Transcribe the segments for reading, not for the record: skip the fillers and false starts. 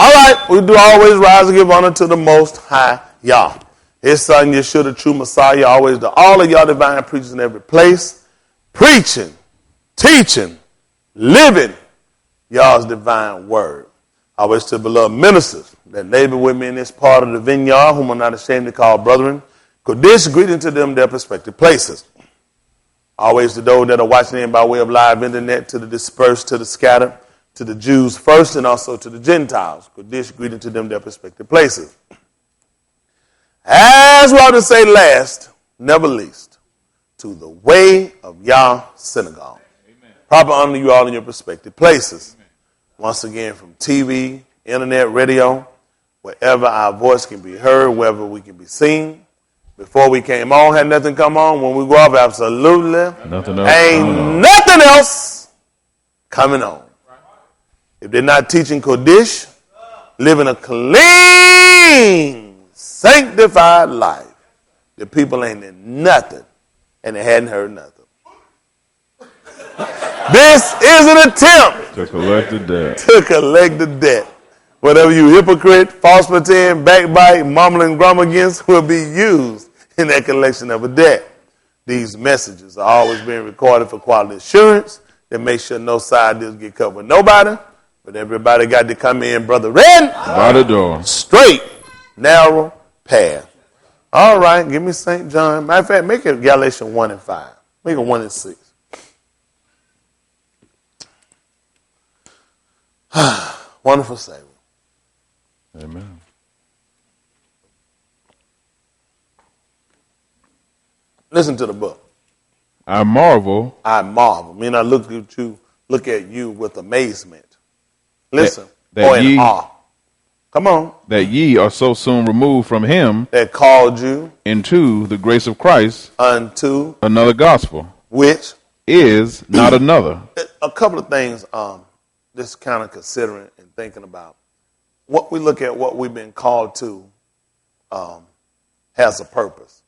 All right, we do always rise and give honor to the Most High Yah. His son, Yeshua, the true Messiah, always to all of y'all divine preachers in every place, preaching, teaching, living y'all's divine word. Always to beloved ministers that labor with me in this part of the vineyard, whom I'm not ashamed to call brethren. Kodesh, greeting to them their respective places. Always to those that are watching in by way of live internet, to the dispersed, to the scattered, to the Jews first, and also to the Gentiles. Kodesh, greeting to them their respective places. As well to say last, never least, to the way of Yah synagogue. Amen. Proper honor you all in your respective places. Amen. Once again, from TV, internet, radio, wherever our voice can be heard, wherever we can be seen. Before we came on, had nothing come on. When we go off, absolutely nothing else ain't nothing else coming on. If they're not teaching Kodesh, living a clean, sanctified life, the people ain't in nothing, and they hadn't heard nothing. This is an attempt to collect the debt. To collect the debt. Whatever you hypocrite, false pretend, backbite, mumbling, grumble against will be used in that collection of a debt. These messages are always being recorded for quality assurance that make sure no side deals get covered with nobody, but everybody got to come in, brother Red, by the door. Straight, narrow path. All right, give me St. John. Matter of fact, make it Galatians 1 and 5. Make it 1 and 6. Wonderful Savior. Amen. Listen to the book. I marvel. Mean I look at you with amazement. Listen. That ye, in awe. Come on. That ye are so soon removed from him that called you into the grace of Christ unto another gospel, which is not another. A couple of things just kind of considering and thinking about. What we look at, what we've been called to has a purpose.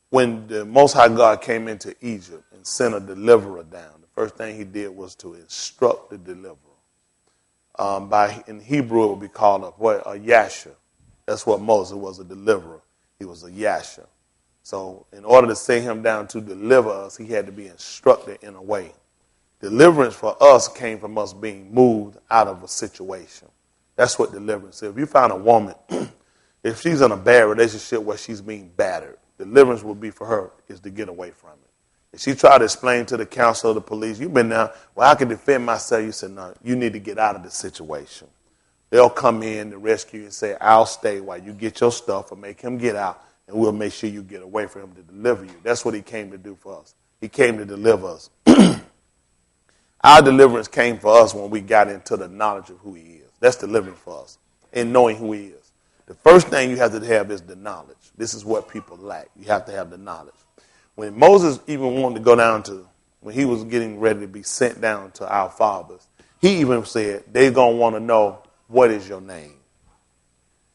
When the Most High God came into Egypt and sent a deliverer down, the first thing he did was to instruct the deliverer. In Hebrew, it would be called a yasha. That's what Moses was, a deliverer. He was a yasha. So in order to send him down to deliver us, he had to be instructed in a way. Deliverance for us came from us being moved out of a situation. That's what deliverance is. If you find a woman, if she's in a bad relationship where she's being battered, deliverance will be for her is to get away from it. If she tried to explain to the counsel of the police, you've been there, well, I can defend myself. You said, no, you need to get out of the situation. They'll come in to rescue you and say, I'll stay while you get your stuff or make him get out, and we'll make sure you get away from him to deliver you. That's what he came to do for us. He came to deliver us. Our deliverance came for us when we got into the knowledge of who he is. That's deliverance for us, in knowing who he is. The first thing you have to have is the knowledge. This is what people lack. You have to have the knowledge. When Moses even wanted to go down to, when he was getting ready to be sent down to our fathers, he even said, they're going to want to know, what is your name?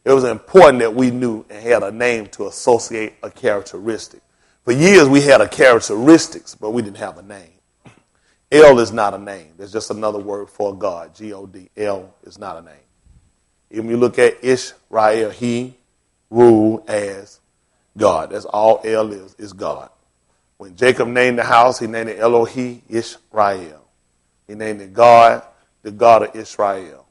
It was important that we knew and had a name to associate a characteristic. For years we had a characteristics, but we didn't have a name. El is not a name. There's just another word for God, G-O-D. El is not a name. If you look at Israel, he ruled as God. That's all El is God. When Jacob named the house, he named it Elohi Israel. He named it God, the God of Israel.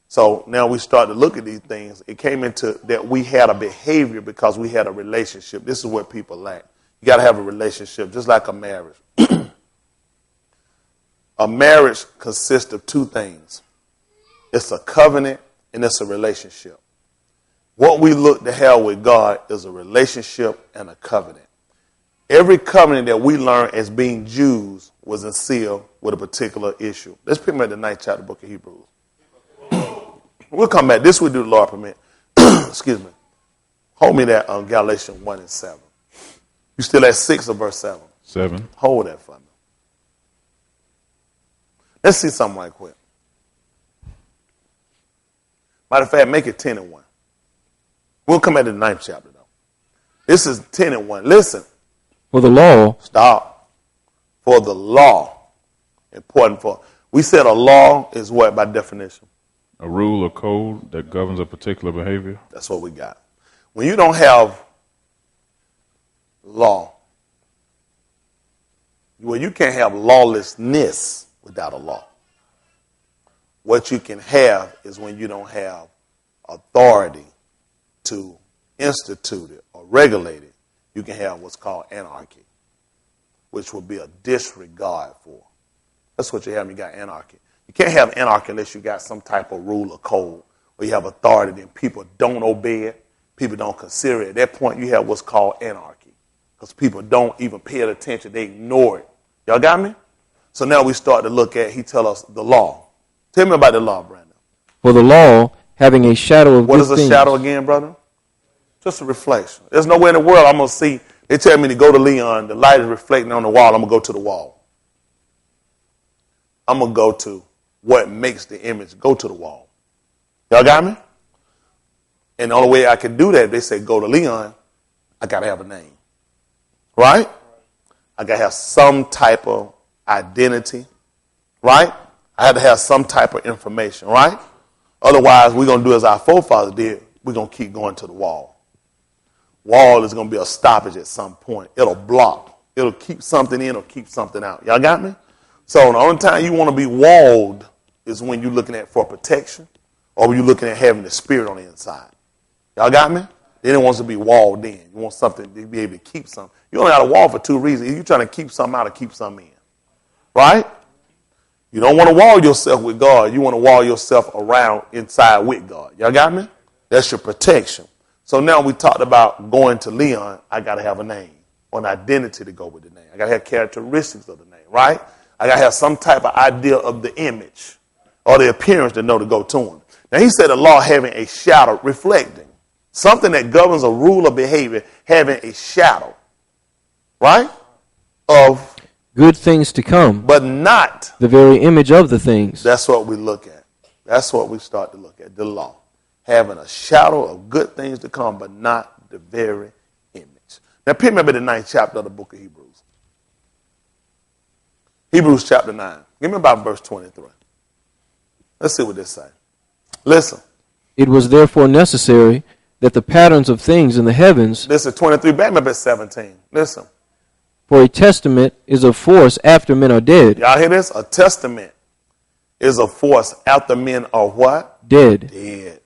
So now we start to look at these things. It came into that we had a behavior because we had a relationship. This is what people lack. You got to have a relationship, just like a marriage. A marriage consists of two things. It's a covenant and it's a relationship. What we look to have with God is a relationship and a covenant. Every covenant that we learn as being Jews was sealed with a particular issue. Let's pick up at the 9th chapter of the book of Hebrews. We'll come back. This we do, the Lord permit. Excuse me. Hold me that on Galatians 1 and 7. You still at 6 or verse 7? 7. Hold that for me. Let's see something right quick. Matter of fact, make it 10 and 1. We'll come at the 9th chapter, though. This is 10 and 1. Listen. For the law. Stop. For the law. Important for. We said a law is what by definition? A rule or code that governs a particular behavior. That's what we got. When you don't have law, well, you can't have lawlessness without a law. What you can have is when you don't have authority to institute it or regulate it, you can have what's called anarchy, which will be a disregard for. That's what you have when you got anarchy. You can't have anarchy unless you got some type of rule or code where you have authority and people don't obey it, people don't consider it. At that point, you have what's called anarchy because people don't even pay it attention. They ignore it. Y'all got me? So now we start to look at, he tell us the law. Tell me about the law, Brandon. For the law, having a shadow of what good is a things. shadow again, brother? Just a reflection. There's nowhere in the world I'm going to see. They tell me to go to Leon. The light is reflecting on the wall. I'm going to go to the wall. I'm going to go to what makes the image go to the wall. Y'all got me? And the only way I can do that, they say go to Leon, I got to have a name. Right? I got to have some type of identity. Right? I had to have some type of information. Right? Otherwise, we're going to do as our forefathers did. We're going to keep going to the wall. Wall is going to be a stoppage at some point. It'll block. It'll keep something in or keep something out. Y'all got me? So the only time you want to be walled is when you're looking at for protection or when you're looking at having the spirit on the inside. Y'all got me? Then it wants to be walled in. You want something to be able to keep something. You only got a wall for two reasons. You're trying to keep something out or keep something in. Right? You don't want to wall yourself with God. You want to wall yourself around inside with God. Y'all got me? That's your protection. So now we talked about going to Leon. I got to have a name or an identity to go with the name. I got to have characteristics of the name, right? I got to have some type of idea of the image or the appearance to know to go to him. Now he said the law having a shadow, reflecting. Something that governs a rule of behavior having a shadow, right? Of good things to come, but not the very image of the things. That's what we look at. That's what we start to look at, the law. Having a shadow of good things to come, but not the very image. Now, pick me up in the 9th chapter of the book of Hebrews. Hebrews chapter 9. Give me about verse 23. Let's see what this says. Listen. It was therefore necessary that the patterns of things in the heavens. Listen, 23. Back me up at 17. Listen. For a testament is of force after men are dead. Y'all hear this? A testament is of force after men are what? Dead. Dead.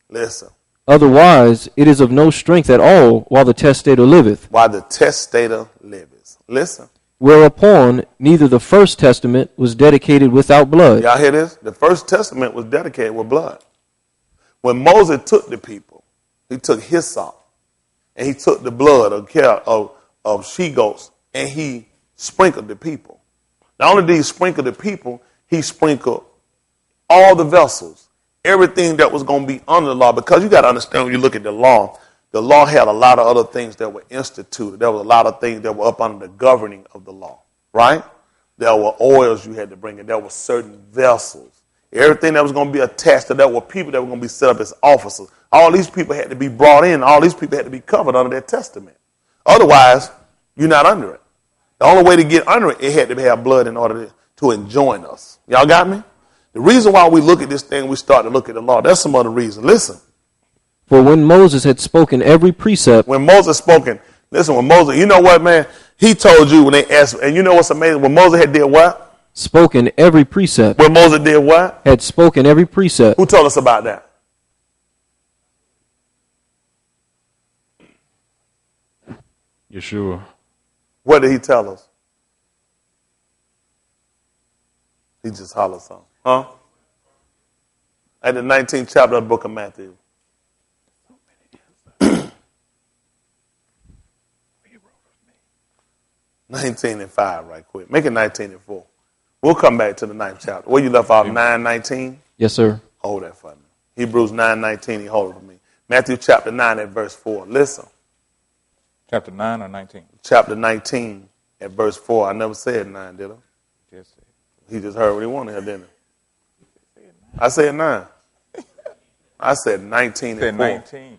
Listen. Otherwise, it is of no strength at all while the testator liveth. While the testator liveth. Listen. Whereupon neither the first testament was dedicated without blood. Y'all hear this? The first testament was dedicated with blood. When Moses took the people, he took hyssop and he took the blood of she-goats and he sprinkled the people. Not only did he sprinkle the people, he sprinkled all the vessels. Everything that was going to be under the law, because you got to understand when you look at the law had a lot of other things that were instituted. There was a lot of things that were up under the governing of the law, right? There were oils you had to bring in. There were certain vessels. Everything that was going to be attached to that were people that were going to be set up as officers. All these people had to be brought in. All these people had to be covered under that testament. Otherwise, you're not under it. The only way to get under it, it had to have blood in order to enjoin us. Y'all got me? The reason why we look at this thing, we start to look at the law. That's some other reason. Listen. For when Moses had spoken every precept. When Moses spoken, listen, when Moses, you know what, man? He told you when they asked, and you know what's amazing? When Moses had did what? Spoken every precept. When Moses did what? Had spoken every precept. Who told us about that? Yeshua. What did he tell us? He just hollered something. Huh? At the 19th chapter of the book of Matthew. 19:5 right quick. Make it 19:4. We'll come back to the 9th chapter. Where you left off, 9:19? Yes, sir. Hold that for me. Hebrews 9:19, he hold it for me. Matthew chapter 9 at verse 4. Listen. Chapter 9 or 19? Chapter 19 at verse 4. I never said 9, did I? Yes, sir. He just heard what he wanted here, didn't he? I said 9. I said 19 You and said 4. 19.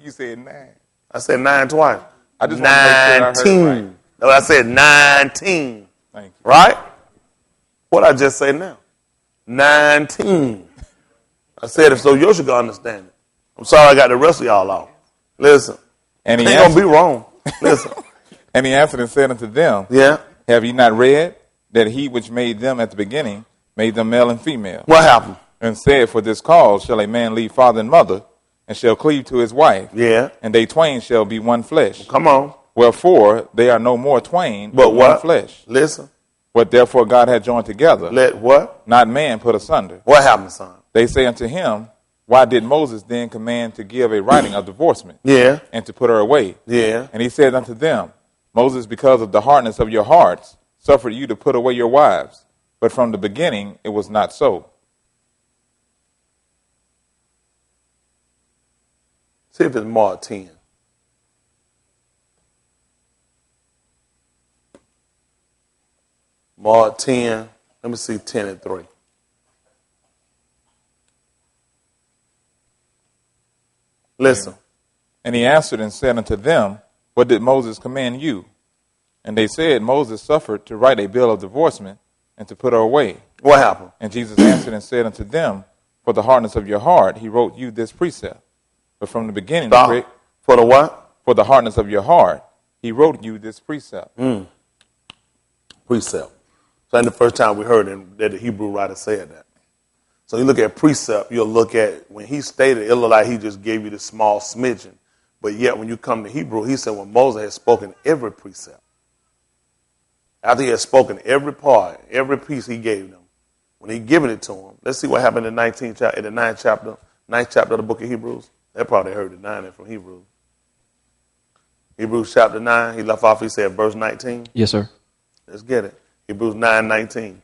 You said 9. I said 9 twice. I just want to make sure I heard it right. No, I said 19. Thank you. Right? What I just say now? 19. I said it so you should understand it. I'm sorry I got the rest of y'all off. Listen. And he ain't going to be wrong. Listen. And he answered and said unto them, Yeah. Have ye not read that he which made them at the beginning made them male and female? What happened? And said, For this cause shall a man leave father and mother, and shall cleave to his wife. Yeah. And they twain shall be one flesh. Come on. Wherefore they are no more twain, But what? one flesh. Listen. What therefore God had joined together, Let what? not man put asunder. What happened, son? They say unto him, Why did Moses then command to give a writing of divorcement, Yeah. and to put her away? Yeah. And he said unto them, Moses, because of the hardness of your hearts, suffered you to put away your wives. But from the beginning it was not so. See if it's Mark 10. Mark 10. Let me see 10 and 3. Listen. And he answered and said unto them, What did Moses command you? And they said, Moses suffered to write a bill of divorcement and to put her away. What happened? And Jesus answered and said unto them, For the hardness of your heart he wrote you this precept. But from the beginning, Stop. For the what? For the hardness of your heart he wrote you this precept. Precept. So that's the first time we heard that the Hebrew writer said that. So you look at precept, you'll look at, when he stated, it looked like he just gave you the small smidgen. But yet when you come to Hebrew, he said when Moses had spoken every precept, after he had spoken every part, every piece he gave them, when he given it to them, let's see what happened in the 9th chapter of the book of Hebrews. They probably heard the 9 from Hebrews. Hebrews chapter 9, he left off, he said verse 19. Yes, sir. Let's get it. Hebrews 9:19.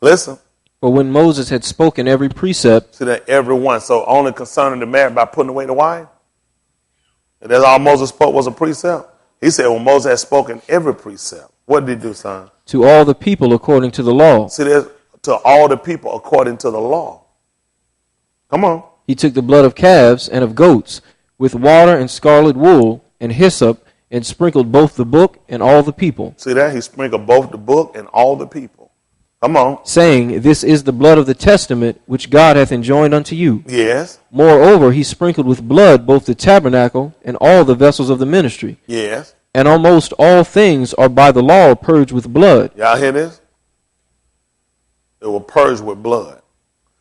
Listen. For when Moses had spoken every precept. See that every one. So only concerning the marriage by putting away the wife? And that's all Moses spoke was a precept? He said when Moses had spoken every precept. What did he do, son? To all the people according to the law. See, there's to all the people according to the law. Come on. He took the blood of calves and of goats with water and scarlet wool and hyssop and sprinkled both the book and all the people. See that? He sprinkled both the book and all the people. Come on. Saying, This is the blood of the testament which God hath enjoined unto you. Yes. Moreover, he sprinkled with blood both the tabernacle and all the vessels of the ministry. Yes. And almost all things are by the law purged with blood. Y'all hear this? It will purge with blood.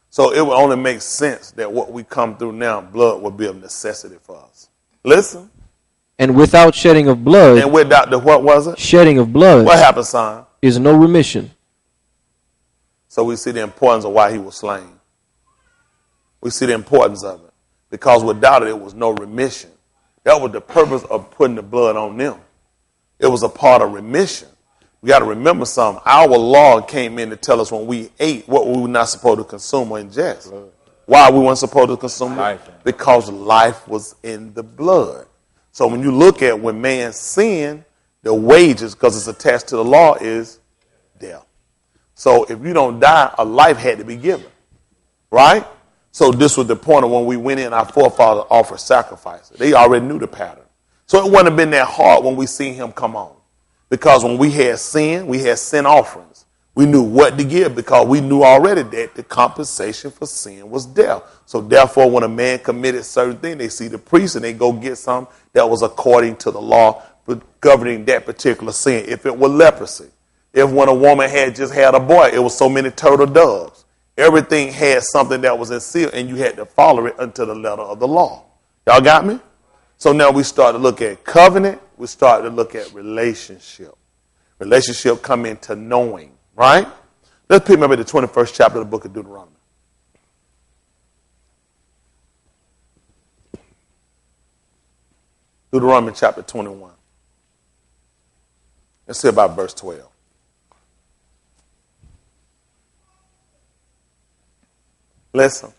So it will only make sense that what we come through now, blood will be a necessity for us. Listen. And without shedding of blood. And without the what was it? Shedding of blood. What happened, son? Is no remission. So we see the importance of why he was slain. We see the importance of it. Because without it, it was no remission. That was the purpose of putting the blood on them. It was a part of remission. We got to remember something. Our law came in to tell us when we ate what we were not supposed to consume or ingest. Why we weren't supposed to consume it? Because life was in the blood. So when you look at when man sinned, the wages, because it's attached to the law, is death. So if you don't die, a life had to be given. Right? So this was the point of when we went in, our forefathers offered sacrifices. They already knew the pattern. So it wouldn't have been that hard when we seen him come on. Because when we had sin offerings. We knew what to give because we knew already that the compensation for sin was death. So therefore, when a man committed certain things, they see the priest and they go get something that was according to the law governing that particular sin. If it were leprosy, if when a woman had just had a boy, it was so many turtle doves. Everything had something that was in seal, and you had to follow it unto the letter of the law. Y'all got me? So now we start to look at covenant. We start to look at relationship. Relationship come into knowing, right? Let's pick up at the 21st chapter of the book of Deuteronomy. Deuteronomy chapter 21. Let's see about verse 12. Listen.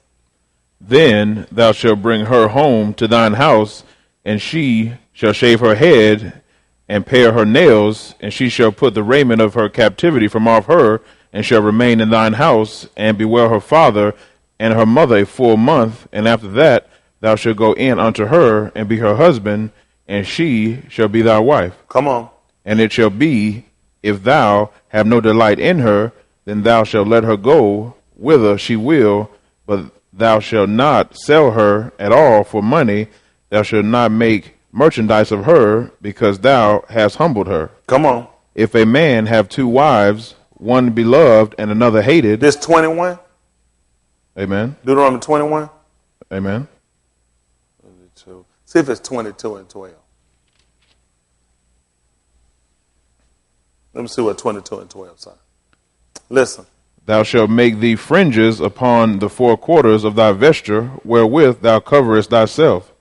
Then thou shalt bring her home to thine house, and she shall shave her head and pare her nails, and she shall put the raiment of her captivity from off her, and shall remain in thine house, and bewail her father and her mother a full month. And after that thou shalt go in unto her, and be her husband, and she shall be thy wife. Come on. And it shall be, if thou have no delight in her, then thou shalt let her go whither she will, but thou shalt not sell her at all for money. Thou shalt not make merchandise of her, because thou hast humbled her. Come on. If a man have two wives, one beloved and another hated. This 21? Amen. Deuteronomy 21? Amen. 22. See if it's 22 and 12. Let me see what 22 and 12 say. Listen. Thou shalt make thee fringes upon the four quarters of thy vesture, wherewith thou coverest thyself.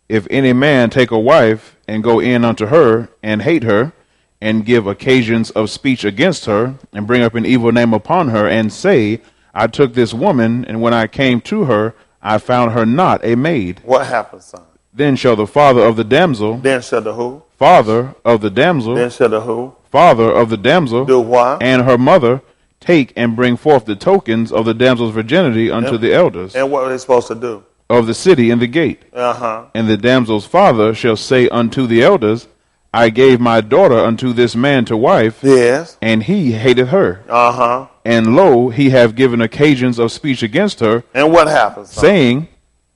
If any man take a wife, and go in unto her, and hate her, and give occasions of speech against her, and bring up an evil name upon her, and say, I took this woman, and when I came to her, I found her not a maid. What happens, son? Then shall the father of the damsel. Then shall the who? Father of the damsel. Then shall the who? Father of the damsel. Do what? And her mother take and bring forth the tokens of the damsel's virginity unto the elders. And what are they supposed to do? Of the city in the gate. Uh-huh. And the damsel's father shall say unto the elders, I gave my daughter unto this man to wife. Yes. And he hated her. Uh-huh. And lo, he have given occasions of speech against her. And what happens, son? Saying,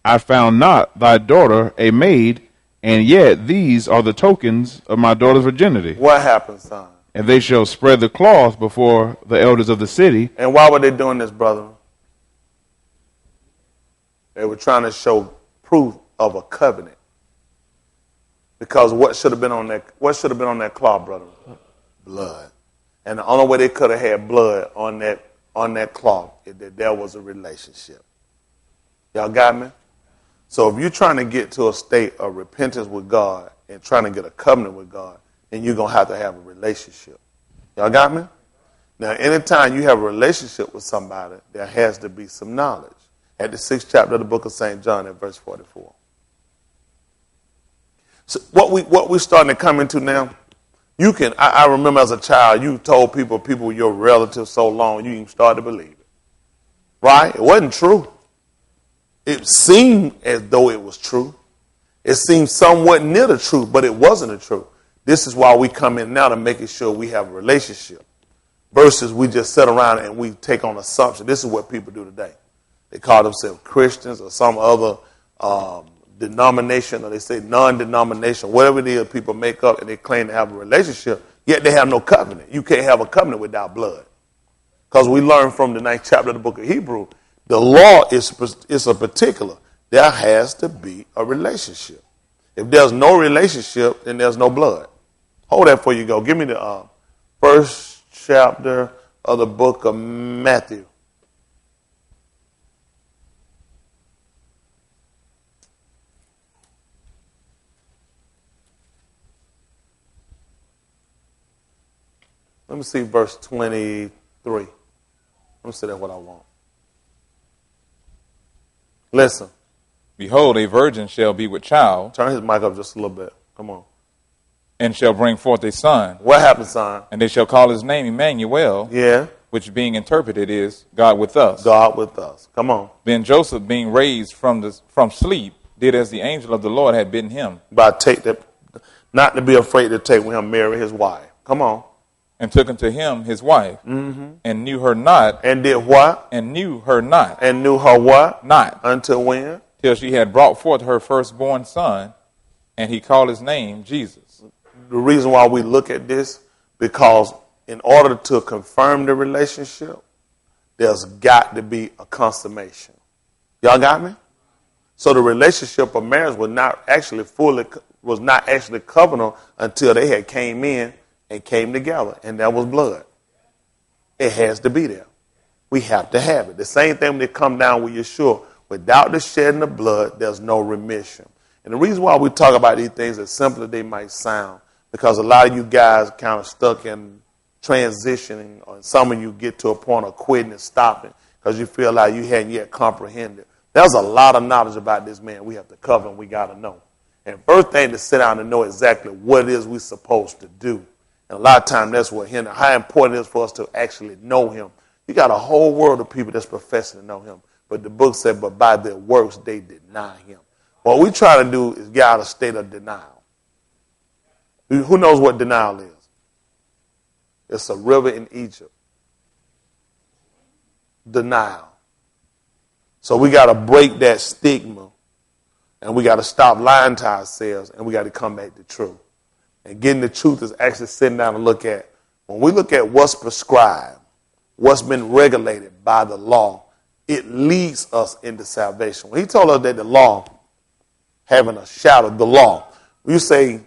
I found not thy daughter a maid, and yet these are the tokens of my daughter's virginity. What happens, son? And they shall spread the cloth before the elders of the city. And why were they doing this, brother? They were trying to show proof of a covenant. Because what should have been on that cloth, brother? Blood. And the only way they could have had blood on that cloth is that there was a relationship. Y'all got me? So if you're trying to get to a state of repentance with God and trying to get a covenant with God, then you're going to have a relationship. Y'all got me? Now, anytime you have a relationship with somebody, there has to be some knowledge. At the 6th chapter of the book of St. John at verse 44. So what we're starting to come into now, you can, I remember as a child, you told people were your relatives so long, you even started to believe it. Right? It wasn't true. It seemed as though it was true. It seemed somewhat near the truth, but it wasn't the truth. This is why we come in now to making sure we have a relationship versus we just sit around and we take on assumption. This is what people do today. They call themselves Christians or some other denomination, or they say non-denomination, whatever it is people make up, and they claim to have a relationship, yet they have no covenant. You can't have a covenant without blood. Because we learn from the 9th chapter of the book of Hebrew, the law is a particular. There has to be a relationship. If there's no relationship, then there's no blood. Hold that before you go. Give me the first chapter of the book of Matthew. Let me see verse 23. Let me see that's what I want. Listen. Behold, a virgin shall be with child. Turn his mic up just a little bit. Come on. And shall bring forth a son. What happened, son? And they shall call his name Emmanuel. Yeah. Which being interpreted is God with us. God with us. Come on. Then Joseph, being raised from sleep, did as the angel of the Lord had bidden him. Not to be afraid to take with him Mary, his wife. Come on. And took unto him his wife, and knew her not. And did what? And knew her not. And knew her what? Not. Until when? Till she had brought forth her firstborn son, and he called his name Jesus. The reason why we look at this, because in order to confirm the relationship, there's got to be a consummation. Y'all got me? So the relationship of marriage was not actually covenant until they had came in and came together, and that was blood. It has to be there. We have to have it. The same thing when they come down with Yeshua. Without the shedding of blood, there's no remission. And the reason why we talk about these things, as simple as they might sound, because a lot of you guys kind of stuck in transitioning, or some of you get to a point of quitting and stopping because you feel like you hadn't yet comprehended. There's a lot of knowledge about this man we have to cover and we got to know. And first thing to sit down and know exactly what it is we're supposed to do. And a lot of times that's what how important it is for us to actually know him. You got a whole world of people that's professing to know him. But the book said, but by their works they deny him. What we try to do is get out of a state of denial. Who knows what denial is? It's a river in Egypt. denial. So we got to break that stigma, and we got to stop lying to ourselves, and we got to come back to truth. And getting the truth is actually sitting down and look at, when we look at what's prescribed, what's been regulated by the law, it leads us into salvation. When he told us that the law, having a shadow, the law, you say,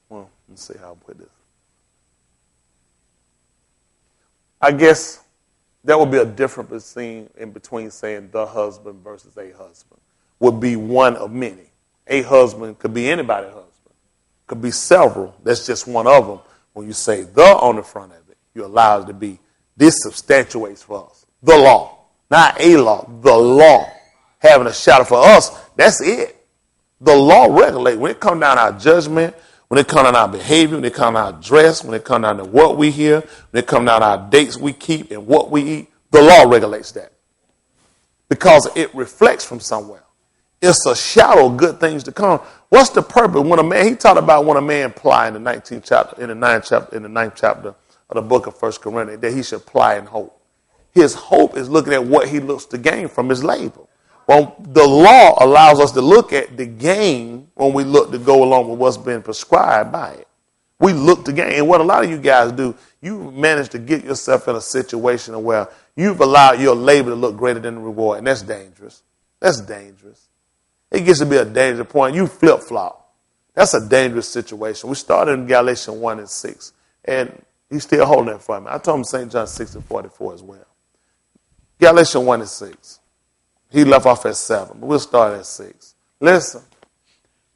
well, let's see how I put this. I guess there would be a difference in between saying the husband versus a husband. Would be one of many. A husband could be anybody's husband. Could be several. That's just one of them. When you say the on the front of it, you allow it to be, this substantiates for us. The law. Not a law. The law. Having a shadow for us, that's it. The law regulates. When it comes down to our judgment, when it comes down to our behavior, when it comes down to our dress, when it comes down to what we hear, when it comes down to our dates we keep and what we eat, the law regulates that. Because it reflects from somewhere. It's a shadow of good things to come. What's the purpose? When a man, he talked about when a man ply in the 19th chapter, in the 9th chapter of the book of 1 Corinthians, that he should ply in hope. His hope is looking at what he looks to gain from his labor. Well, the law allows us to look at the gain when we look to go along with what's been prescribed by it. We look to gain. And what a lot of you guys do, you manage to get yourself in a situation where you've allowed your labor to look greater than the reward, and that's dangerous. That's dangerous. It gets to be a dangerous point. You flip-flop. That's a dangerous situation. We started in Galatians 1 and 6, and he's still holding it for me. I told him St. John 6 and 44 as well. Galatians 1 and 6. He left off at 7, but we'll start at 6. Listen.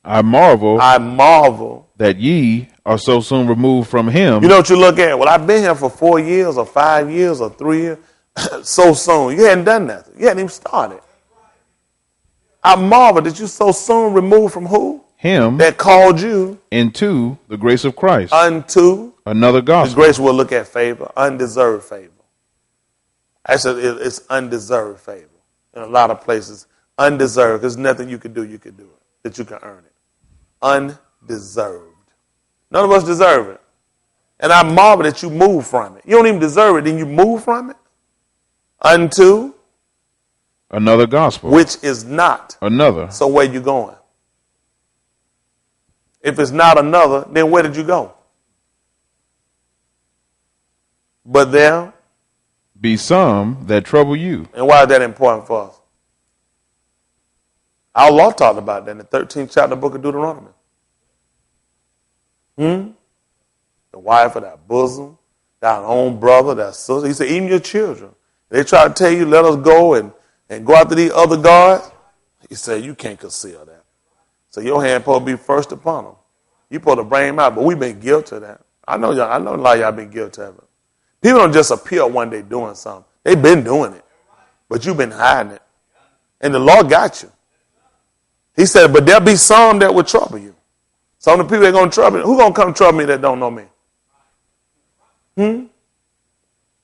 I marvel that ye are so soon removed from him. You know what you look at? Well, I've been here for 4 years or 5 years or 3 years. So soon. You hadn't done nothing. You hadn't even started. I marvel that you so soon removed from who? Him that called you into the grace of Christ. Unto another gospel. The grace will look at favor, undeserved favor. Actually, it's undeserved favor. In a lot of places, undeserved. There's nothing you can do it, that you can earn it. Undeserved. None of us deserve it. And I marvel that you move from it. You don't even deserve it, then you move from it. Unto another gospel. Which is not another. So where you going? If it's not another, then where did you go? But there be some that trouble you. And why is that important for us? Our law talked about that in the 13th chapter of the book of Deuteronomy. The wife of that bosom, that own brother, that sister. He said, even your children. They try to tell you, let us go and go after these other gods. He said, you can't conceal that. So your hand supposed to be first upon them. You supposed to bring them out, but we've been guilty of that. I know a lot of y'all been guilty of it. People don't just appear one day doing something. They've been doing it, but you've been hiding it. And the Lord got you. He said, but there'll be some that will trouble you. Some of the people that are going to trouble you. Who's going to come trouble me that don't know me?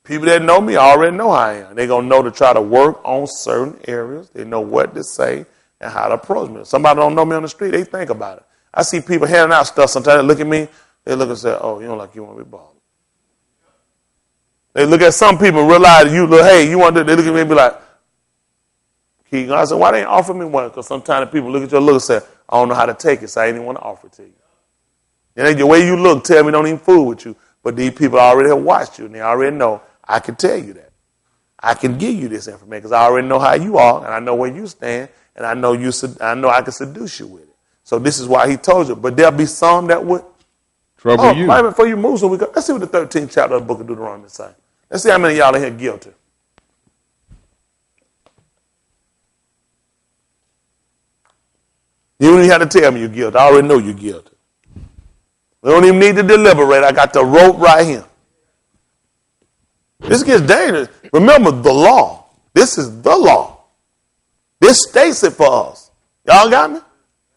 People that know me already know how I am. They're going to know to try to work on certain areas. They know what to say and how to approach me. Somebody don't know me on the street, they think about it. I see people handing out stuff. Sometimes they look at me, they look and say, oh, you don't like you want to be bothered. They look at some people and realize you look, hey, you want to, they look at me and be like, Keegan. I said, why they ain't offer me one? Because sometimes people look at your look and say, I don't know how to take it, so I ain't even want to offer it to you. And the way you look, tell me don't even fool with you. But these people already have watched you, and they already know I can tell you that. I can give you this information because I already know how you are, and I know where you stand, and I know I can seduce you with it. So this is why he told you. But there'll be some that would trouble you. Right before you move, so let's see what the 13th chapter of the book of Deuteronomy say. Let's see how many of y'all in here guilty. You don't even have to tell me you're guilty. I already know you're guilty. We don't even need to deliberate. I got the rope right here. This gets dangerous. Remember the law. This is the law. This states it for us. Y'all got me?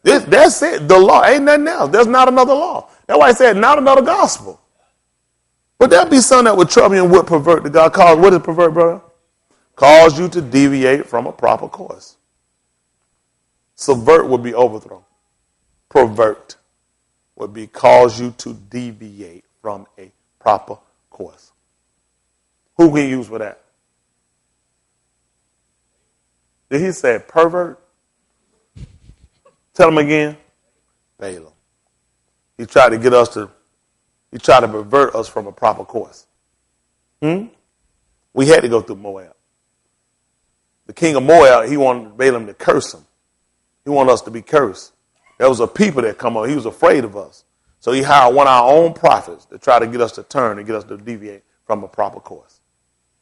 That's it. The law. Ain't nothing else. There's not another law. That's why I said not another gospel. But there'll be some that would trouble you and would pervert the God. What is pervert, brother? Cause you to deviate from a proper course. Subvert would be overthrow. Pervert would be cause you to deviate from a proper course. Who can use for that? Did he say pervert? Tell him again. Balaam. He tried to pervert us from a proper course. We had to go through Moab. The king of Moab, he wanted Balaam to curse him. He wanted us to be cursed. There was a people that come up. He was afraid of us. So he hired one of our own prophets to try to get us to turn and get us to deviate from a proper course.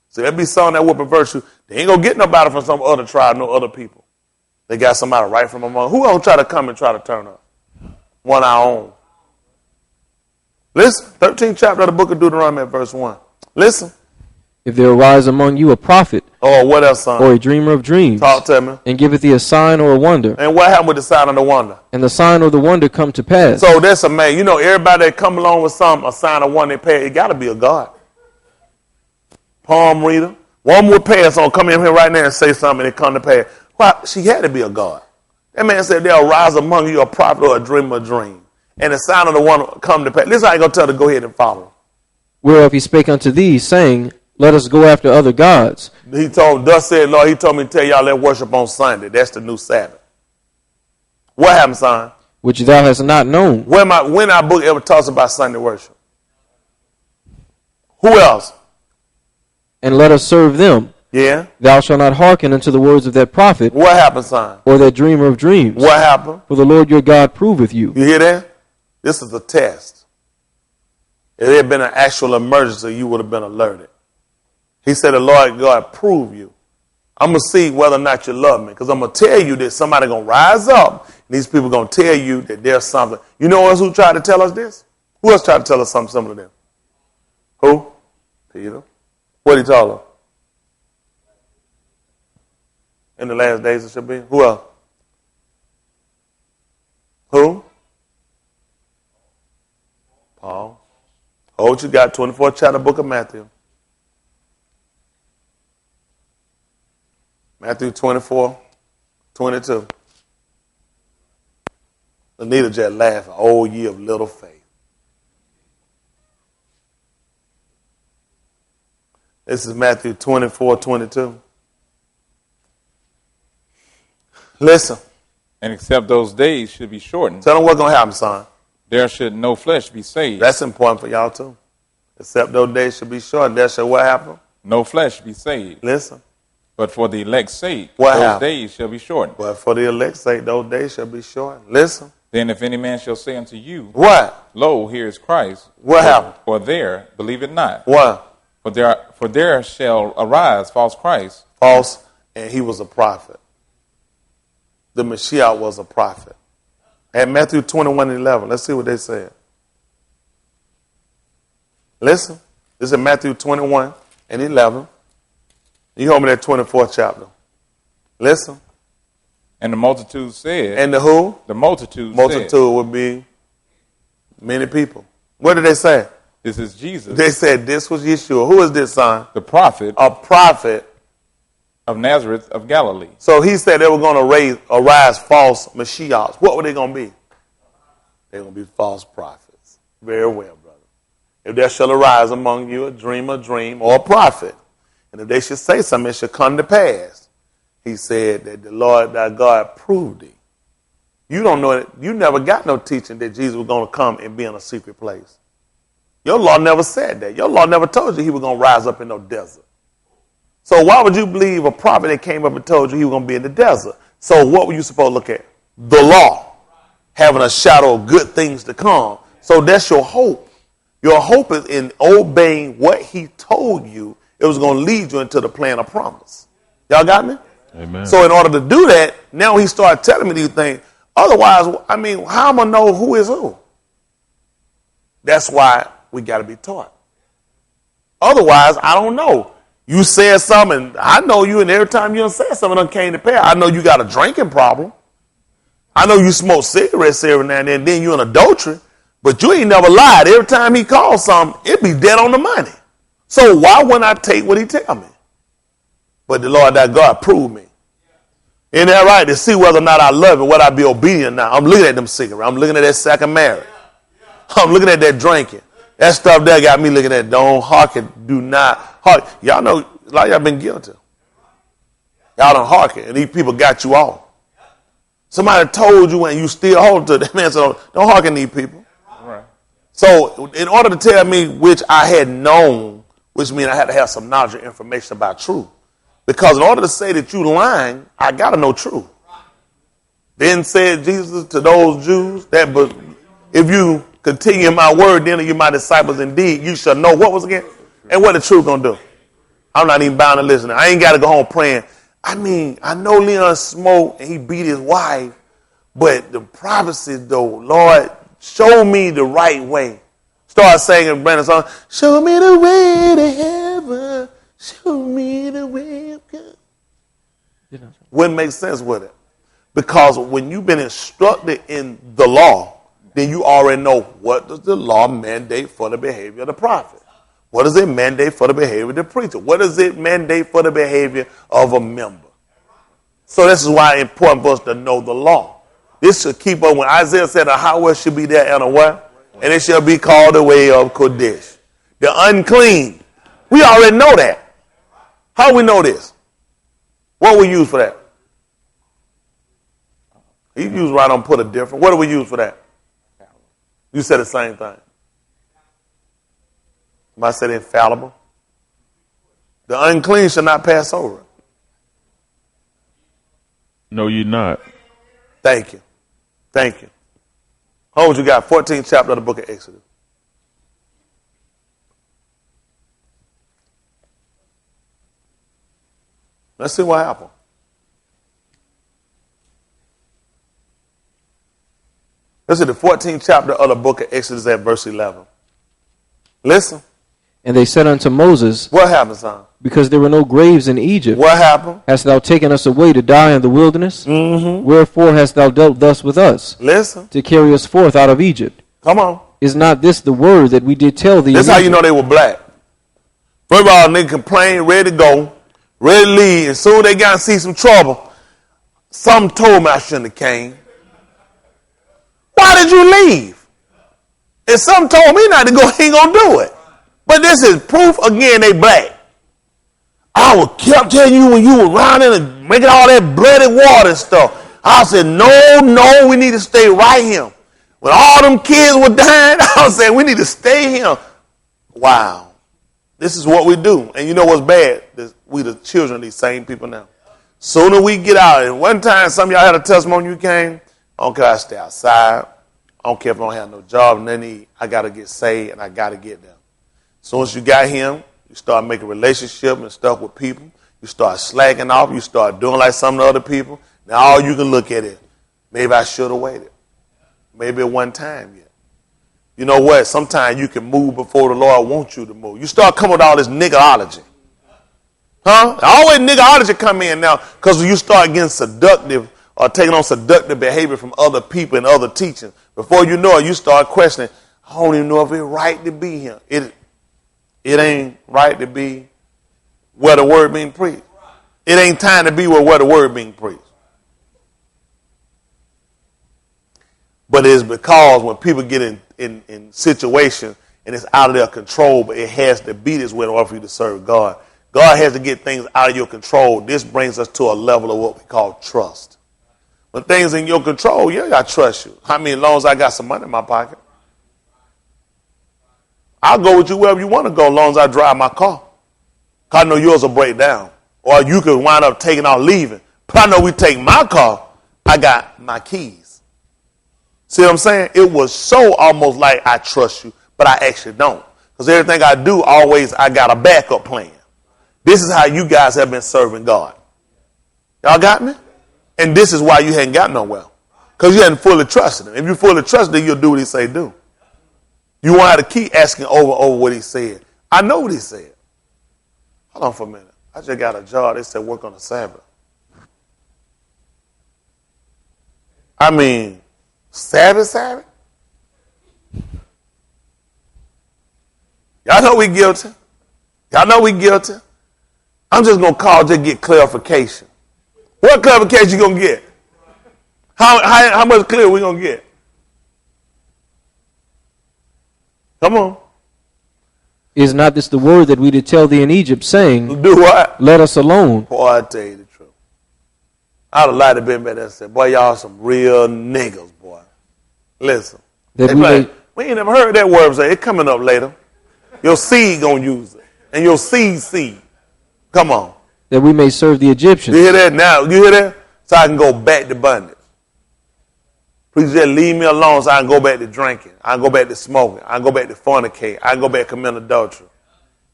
So there'll be some that will pervert you. They ain't going to get nobody from some other tribe, no other people. They got somebody right from among. Who gonna try to come and try to turn up? One of our own. Listen, 13th chapter of the book of Deuteronomy at verse 1. Listen. If there arise among you a prophet, or what else, son? or a dreamer of dreams, talk to me, and giveth thee a sign or a wonder, and what happened with the sign and the wonder? And the sign or the wonder come to pass. So that's a man. You know, everybody that come along with a sign or wonder, they pay. It got to be a God. Palm reader. One would pass on, come in here right now and say something and it come to pass. Well, she had to be a God. That man said, there'll rise among you a prophet or a dreamer of dream. And the sign of the one come to pass. This I ain't going to tell her to go ahead and follow. Whereof he spake unto thee, saying, let us go after other gods. He told, thus said Lord, he told me to tell y'all let worship on Sunday. That's the new Sabbath. What happened, son? Which thou hast not known. When our book ever talks about Sunday worship? Who else? And let us serve them. Yeah. Thou shalt not hearken unto the words of that prophet. What happened, son? Or that dreamer of dreams. What happened? For the Lord your God proveth you. You hear that? This is a test. If there had been an actual emergency, you would have been alerted. He said, the Lord God prove you. I'm going to see whether or not you love me. Because I'm going to tell you that somebody going to rise up. And these people going to tell you that there's something. You know else who tried to tell us this? Who else tried to tell us something similar to them? Who? Peter. What did he tell them? In the last days it should be. Who else? Who? Paul. Oh, what you got? 24th chapter, book of Matthew. Matthew 24, 22. Anita just laughed. Oh, ye of little faith. This is Matthew 24, 22. Listen. And except those days should be shortened. Tell them what's going to happen, son. There should no flesh be saved. That's important for y'all, too. Except those days should be shortened. There should what happen? No flesh be saved. Listen. But for the elect's sake, what those happened? Days shall be shortened. But for the elect's sake, those days shall be shortened. Listen. Then if any man shall say unto you, what? Lo, here is Christ. What happened? Or there, believe it not. What? For there shall arise false Christ. False, and he was a prophet. The Messiah was a prophet. At Matthew 21:11, let's see what they said. Listen, this is Matthew 21:11. You hold me that 24th chapter. Listen. And the multitude said. And the who? The multitude said. Would be many people. What did they say? This is Jesus. They said this was Yeshua. Who is this, son? The prophet. A prophet. Of Nazareth of Galilee. So he said they were going to arise false Mashiachs. What were they going to be? They're going to be false prophets. Very well, brother. If there shall arise among you a dream, or a prophet, and if they should say something, it should come to pass. He said that the Lord thy God proved thee. You don't know it. You never got no teaching that Jesus was going to come and be in a secret place. Your law never said that. Your law never told you he was going to rise up in no desert. So why would you believe a prophet that came up and told you he was going to be in the desert? So what were you supposed to look at? The law. Having a shadow of good things to come. So that's your hope. Your hope is in obeying what he told you. It was going to lead you into the plan of promise. Y'all got me? Amen. So in order to do that, now he started telling me these things. Otherwise, I mean, how am I know who is who? That's why we got to be taught. Otherwise, I don't know. You said something, I know you, and every time you say something done came to pass. I know you got a drinking problem. I know you smoke cigarettes every now and then you in adultery, but you ain't never lied. Every time he calls something, it be dead on the money. So why wouldn't I take what he tell me? But the Lord thy God proved me. Ain't that right? To see whether or not I love it, whether I be obedient now. I'm looking at them cigarettes. I'm looking at that second marriage. I'm looking at that drinking. That stuff there got me looking at don't hearken, do not hearken. Y'all know, a lot of y'all been guilty. Y'all Y'all don't hearken, and these people got you off. Somebody told you and you still hold to that man. So don't hearken these people. Right. So in order to tell me which I had known, which means I had to have some knowledge and information about truth. Because in order to say that you lying, I got to know truth. Then said Jesus to those Jews that, but if you continue in my word, then are you my disciples indeed. You shall know what was again? And what the truth going to do. I'm not even bound to listen. I ain't got to go home praying. I mean, I know Leon smoked and he beat his wife, but the prophecy though, Lord, show me the right way. Start singing Brandon's song. Show me the way to heaven. Show me the way of God. Wouldn't make sense with it. Because when you've been instructed in the law, then you already know what does the law mandate for the behavior of the prophet. What does it mandate for the behavior of the preacher? What does it mandate for the behavior of a member? So this is why it's important for us to know the law. This should keep up. When Isaiah said a highway should be there and a what? And it shall be called the way of Kodesh. The unclean. We already know that. How do we know this? What we use for that? You use right on put a different. What do we use for that? You said the same thing. I said infallible. The unclean shall not pass over. No, you're not. Thank you. Thank you. Holmes, you got 14th chapter of the book of Exodus. Let's see what happened. This is the 14th chapter of the book of Exodus at verse 11. Listen. And they said unto Moses, what happened, son? Because there were no graves in Egypt. What happened? Hast thou taken us away to die in the wilderness? Mm-hmm. Wherefore hast thou dealt thus with us? Listen. To carry us forth out of Egypt. Come on. Is not this the word that we did tell thee? This is how you know they were black. First of all, they complained, ready to go, ready to leave. As soon as they got to see some trouble, some told me I shouldn't have came. Why did you leave? And some told me not to go, he ain't going to do it. But this is proof, again, they black. I would kept telling you when you were around and making all that bloody water and stuff. I said, no, we need to stay right here. When all them kids were dying, I was saying, we need to stay here. Wow. This is what we do. And you know what's bad? We the children of these same people now. Sooner we get out. And one time, some of y'all had a testimony you came. I don't care if I stay outside. I don't care if I don't have no job, nothing. I got to get saved and I got to get there. As soon as you got him, you start making relationship and stuff with people. You start slacking off. You start doing like some of the other people. Now all you can look at it, maybe I should have waited. Maybe at one time yet. You know what? Sometimes you can move before the Lord wants you to move. You start coming with all this niggerology. Huh? Always niggerology come in now because you start getting seductive or taking on seductive behavior from other people and other teachings. Before you know it, you start questioning, I don't even know if it's right to be here. It ain't right to be where the word being preached. It ain't time to be where the word being preached. But it's because when people get in situations and it's out of their control, but it has to be this way in order for you to serve God. God has to get things out of your control. This brings us to a level of what we call trust. When things in your control, yeah, I trust you. I mean, as long as I got some money in my pocket. I'll go with you wherever you want to go as long as I drive my car. Because I know yours will break down. Or you could wind up taking out leaving. But I know we take my car, I got my keys. See what I'm saying? It was so almost like I trust you, but I actually don't. Because everything I do, always I got a backup plan. This is how you guys have been serving God. Y'all got me? And this is why you hadn't got nowhere. Because you hadn't fully trusted him. If you fully trusted him, you'll do what he say do. You won't have to keep asking over what he said. I know what he said. Hold on for a minute. I just got a job. They said work on the Sabbath. I mean, Sabbath? Y'all know we guilty. Y'all know we guilty. I'm just going to call just get clarification. What clarification you going to get? How much clear we going to get? Come on. Is not this the word that we did tell thee in Egypt, saying, Do what? Let us alone. Boy, I tell you the truth. I'd have liked to been back there and said, boy, y'all some real niggas, boy. Listen. That They we like, may, we ain't never heard that word. Say, it coming up later. Your seed going to use it. And your seed. Come on. that we may serve the Egyptians. You hear that now? You hear that? So I can go back to bondage. Please just leave me alone so I can go back to drinking. I can go back to smoking. I can go back to fornicating. I can go back to committing adultery.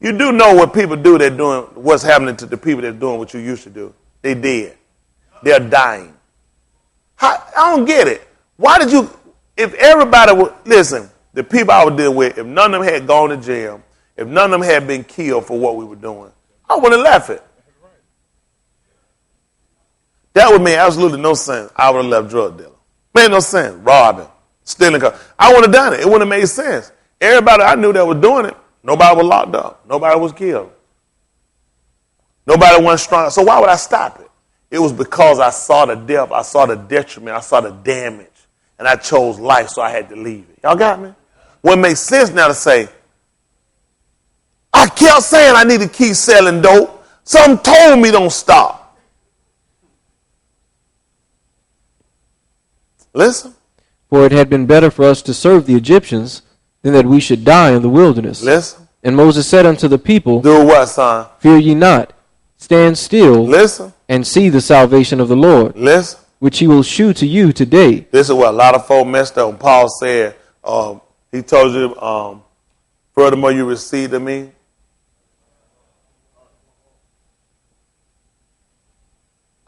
You do know what people do, they're doing, what's happening to the people that are doing what you used to do. They dead. They're dying. I don't get it. Why did you, if everybody would, listen, the people I would deal with, if none of them had gone to jail, if none of them had been killed for what we were doing, I wouldn't have left it. That would make absolutely no sense. I would have left drug dealer. Made no sense. Robbing, stealing cars. I would have done it. It wouldn't have made sense. Everybody I knew that was doing it, nobody was locked up. Nobody was killed. Nobody went strong. So why would I stop it? It was because I saw the death, I saw the detriment, I saw the damage, and I chose life, so I had to leave it. Y'all got me? What makes sense now to say, I kept saying I need to keep selling dope. Some told me don't stop. Listen. For it had been better for us to serve the Egyptians than that we should die in the wilderness. Listen. And Moses said unto the people, Do what, son? Fear ye not, stand still, Listen. and see the salvation of the Lord, Listen. which he will shew to you today. This is what a lot of folk messed up when Paul said, he told you, furthermore you received of me.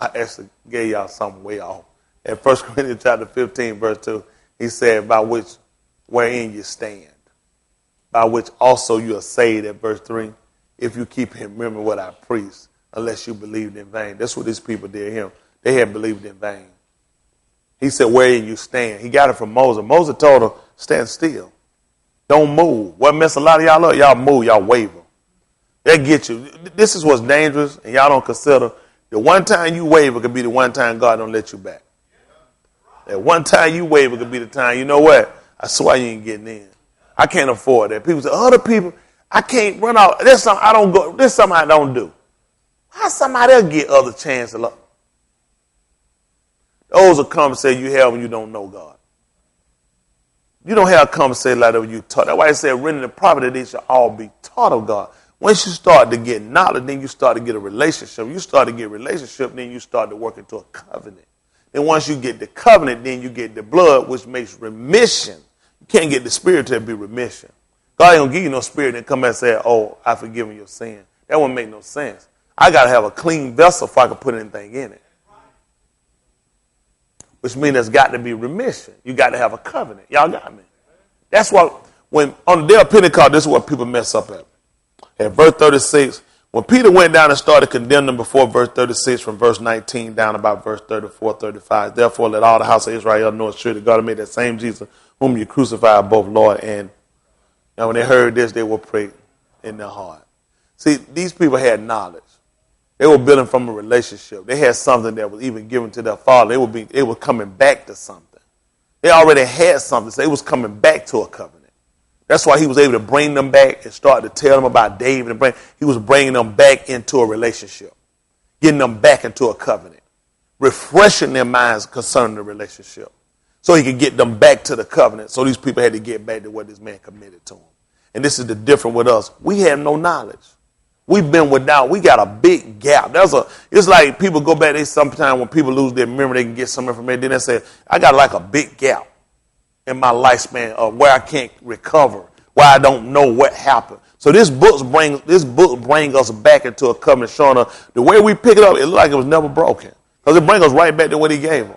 I actually gave y'all something way off. In 1 Corinthians chapter 15, verse 2, he said, by which wherein you stand, by which also you are saved, at verse 3, if you keep him, remember what I preached, unless you believed in vain. That's what these people did him. They had believed in vain. He said, wherein you stand. He got it from Moses. Moses told him, stand still. Don't move. What mess a lot of y'all up? Y'all move, y'all waver. They get you. This is what's dangerous, and y'all don't consider the one time you waver could be the one time God don't let you back. That one time you waver could be the time, you know what? I swear you ain't getting in. I can't afford that. People say, other people, I can't run out. There's something I don't go. There's something I don't do. How somebody else get other chances? Those are conversations you have when you don't know God. You don't have a conversation like that when you taught. That's why it said, render the property, they shall all be taught of God. Once you start to get knowledge, then you start to get a relationship. You start to get a relationship, then you start to work into a covenant. And once you get the covenant, then you get the blood, which makes remission. You can't get the spirit to be remission. God ain't going to give you no spirit and come back and say, oh, I've forgiven your sin. That wouldn't make no sense. I got to have a clean vessel if I can put anything in it. Which means there's got to be remission. You got to have a covenant. Y'all got me? That's why when on the day of Pentecost, this is what people mess up at. At verse 36, when Peter went down and started condemning them before verse 36, from verse 19 down about verse 34, 35, therefore let all the house of Israel know it's true that God made that same Jesus whom you crucified, both Lord and. Now when they heard this, they were praying in their heart. See, these people had knowledge. They were building from a relationship. They had something that was even given to their father. They were coming back to something. They already had something, so they was coming back to a covenant. That's why he was able to bring them back and start to tell them about David. He was bringing them back into a relationship, getting them back into a covenant, refreshing their minds concerning the relationship so he could get them back to the covenant. So these people had to get back to what this man committed to them. And this is the difference with us. We have no knowledge. We've been without. We got a big gap. It's like people go back. Sometimes when people lose their memory, they can get some information. Then they say, I got like a big gap in my lifespan of where I can't recover, where I don't know what happened. So this book brings us back into a covenant, showing us the way we pick it up, it looks like it was never broken. Because it brings us right back to what he gave them.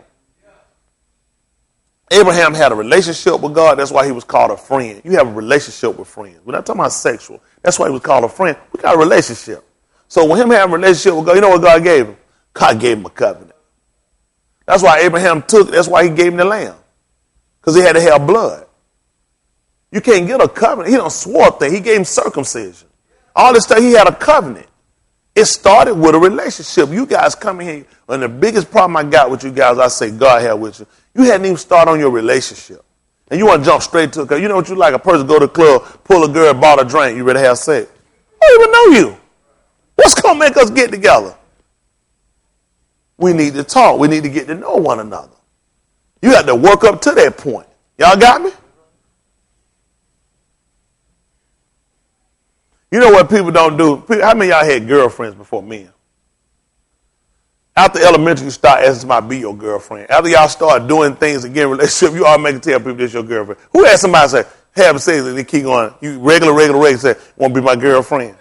Abraham had a relationship with God. That's why he was called a friend. You have a relationship with friends. We're not talking about sexual. That's why he was called a friend. We got a relationship. So when him having a relationship with God, you know what God gave him? God gave him a covenant. That's why that's why he gave him the lamb. Because he had to have blood. You can't get a covenant. He done swore thing. He gave him circumcision. All this stuff, he had a covenant. It started with a relationship. You guys come in here, and the biggest problem I got with you guys, I say God had with you. You hadn't even started on your relationship. And you want to jump straight to it. Because you know what you like? A person go to the club, pull a girl, bought a drink, you ready to have sex. I don't even know you. What's going to make us get together? We need to talk. We need to get to know one another. You have to work up to that point. Y'all got me? You know what people don't do? How many of y'all had girlfriends before men? After elementary, you start asking somebody to be your girlfriend. After y'all start doing things and getting relationship, you automatically tell people this your girlfriend. Who had somebody say, have sex, and they keep going, you regular, say, want to be my girlfriend?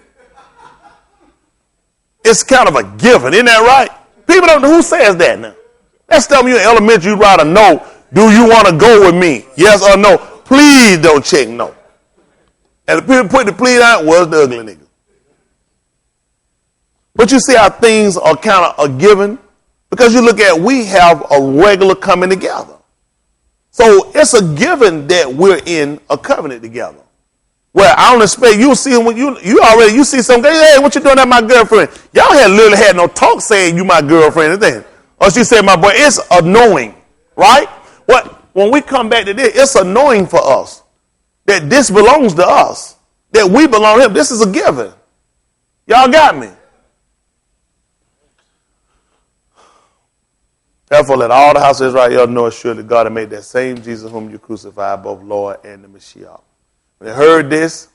It's kind of a given, isn't that right? People don't know who says that now. That's telling you in elementary, you write a note, do you want to go with me? Yes or no? Please don't check no. And the people put the please out was the ugly nigga. But you see how things are kind of a given? Because you look at, we have a regular coming together. So it's a given that we're in a covenant together. Well, I don't expect you see when you see some guy, hey, what you doing at my girlfriend? Y'all had literally had no talk saying you my girlfriend and thing. Or she said my boy. It's annoying, right? When we come back to this, it's annoying for us that this belongs to us, that we belong to him. This is a given. Y'all got me? Therefore, let all the house of Israel know assuredly God had made that same Jesus whom you crucified, both Lord and the Messiah. When they heard this,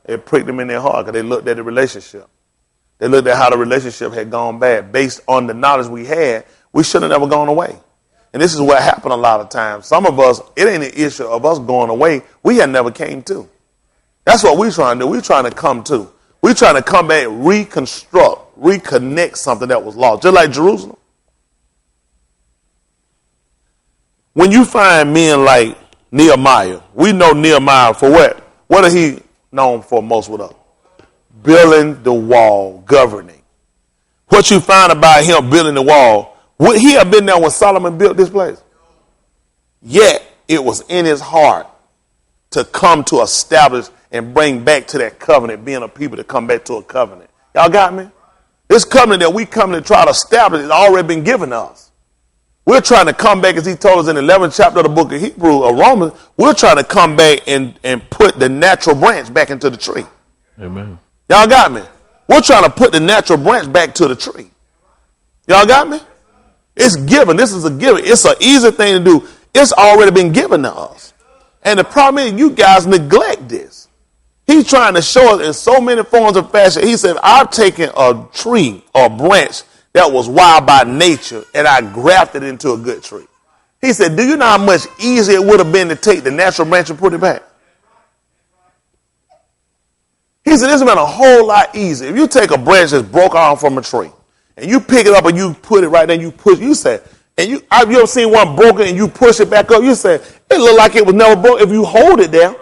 it pricked them in their heart because they looked at the relationship. They looked at how the relationship had gone bad. Based on the knowledge we had, we should have never gone away. And this is what happened a lot of times. Some of us, it ain't an issue of us going away. We had never came to. That's what we're trying to do. We're trying to come to. We're trying to come back, reconstruct, reconnect something that was lost. Just like Jerusalem. When you find men like Nehemiah, we know Nehemiah for what? What is he known for most with us? Building the wall, governing. What you find about him building the wall, would he have been there when Solomon built this place? Yet it was in his heart to come to establish and bring back to that covenant, being a people to come back to a covenant. Y'all got me? This covenant that we come to try to establish has already been given to us. We're trying to come back, as he told us in the 11th chapter of the book of Hebrew or Romans, we're trying to come back and put the natural branch back into the tree. Amen. Y'all got me? We're trying to put the natural branch back to the tree. Y'all got me? It's given. This is a given. It's an easy thing to do. It's already been given to us. And the problem is you guys neglect this. He's trying to show us in so many forms of fashion. He said, I've taken a tree or branch that was wild by nature, and I grafted it into a good tree. He said, do you know how much easier it would have been to take the natural branch and put it back? He said, this has been a whole lot easier. If you take a branch that's broke off from a tree, and you pick it up and you put it right there and you push, you said, and you ever seen one broken and you push it back up? You said, it looked like it was never broke. If you hold it there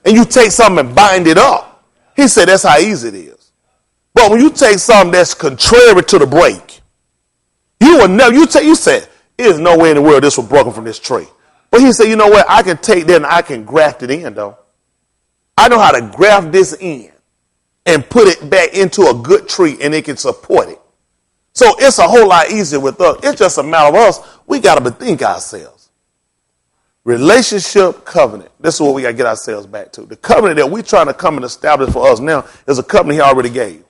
and you take something and bind it up, he said, that's how easy it is. But when you take something that's contrary to the break, you will never, you said, there's no way in the world this was broken from this tree. But he said, you know what? I can take that and I can graft it in, though. I know how to graft this in and put it back into a good tree and it can support it. So it's a whole lot easier with us. It's just a matter of us. We got to bethink ourselves. Relationship covenant. This is what we got to get ourselves back to. The covenant that we're trying to come and establish for us now is a covenant he already gave.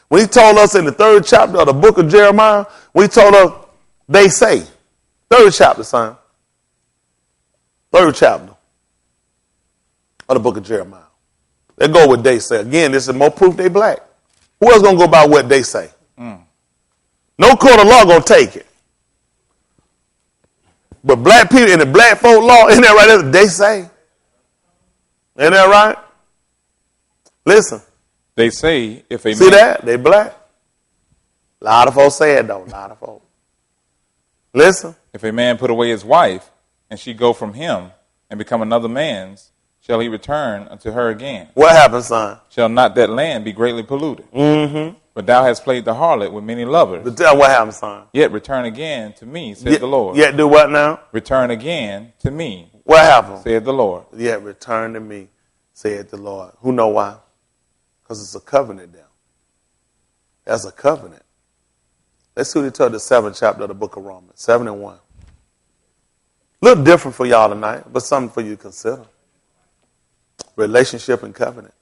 When he told us in the 3rd chapter of the book of Jeremiah, when he told us, they say, 3rd chapter, son. 3rd chapter of the book of Jeremiah. They go with they say. Again, this is more proof they black. Who else going to go by what they say? No court of law going to take it. But black people in the black folk law, isn't that right? That's what they say. Isn't that right? Listen. They say if a See that? They black. A lot of folks say it though. A lot of folks. Listen. If a man put away his wife, and she go from him, and become another man's, shall he return unto her again? What happens, son? Shall not that land be greatly polluted? Mm-hmm. But thou hast played the harlot with many lovers. But tell what happens, son? Yet return again to me, said the Lord. Yet do what now? Return again to me. What happens? Said the Lord. Yet return to me, said the Lord. Who know why? Because it's a covenant there. That's a covenant. Let's see what he told the 7th chapter of the book of Romans. 7:1. A little different for y'all tonight, but something for you to consider. Relationship and covenant.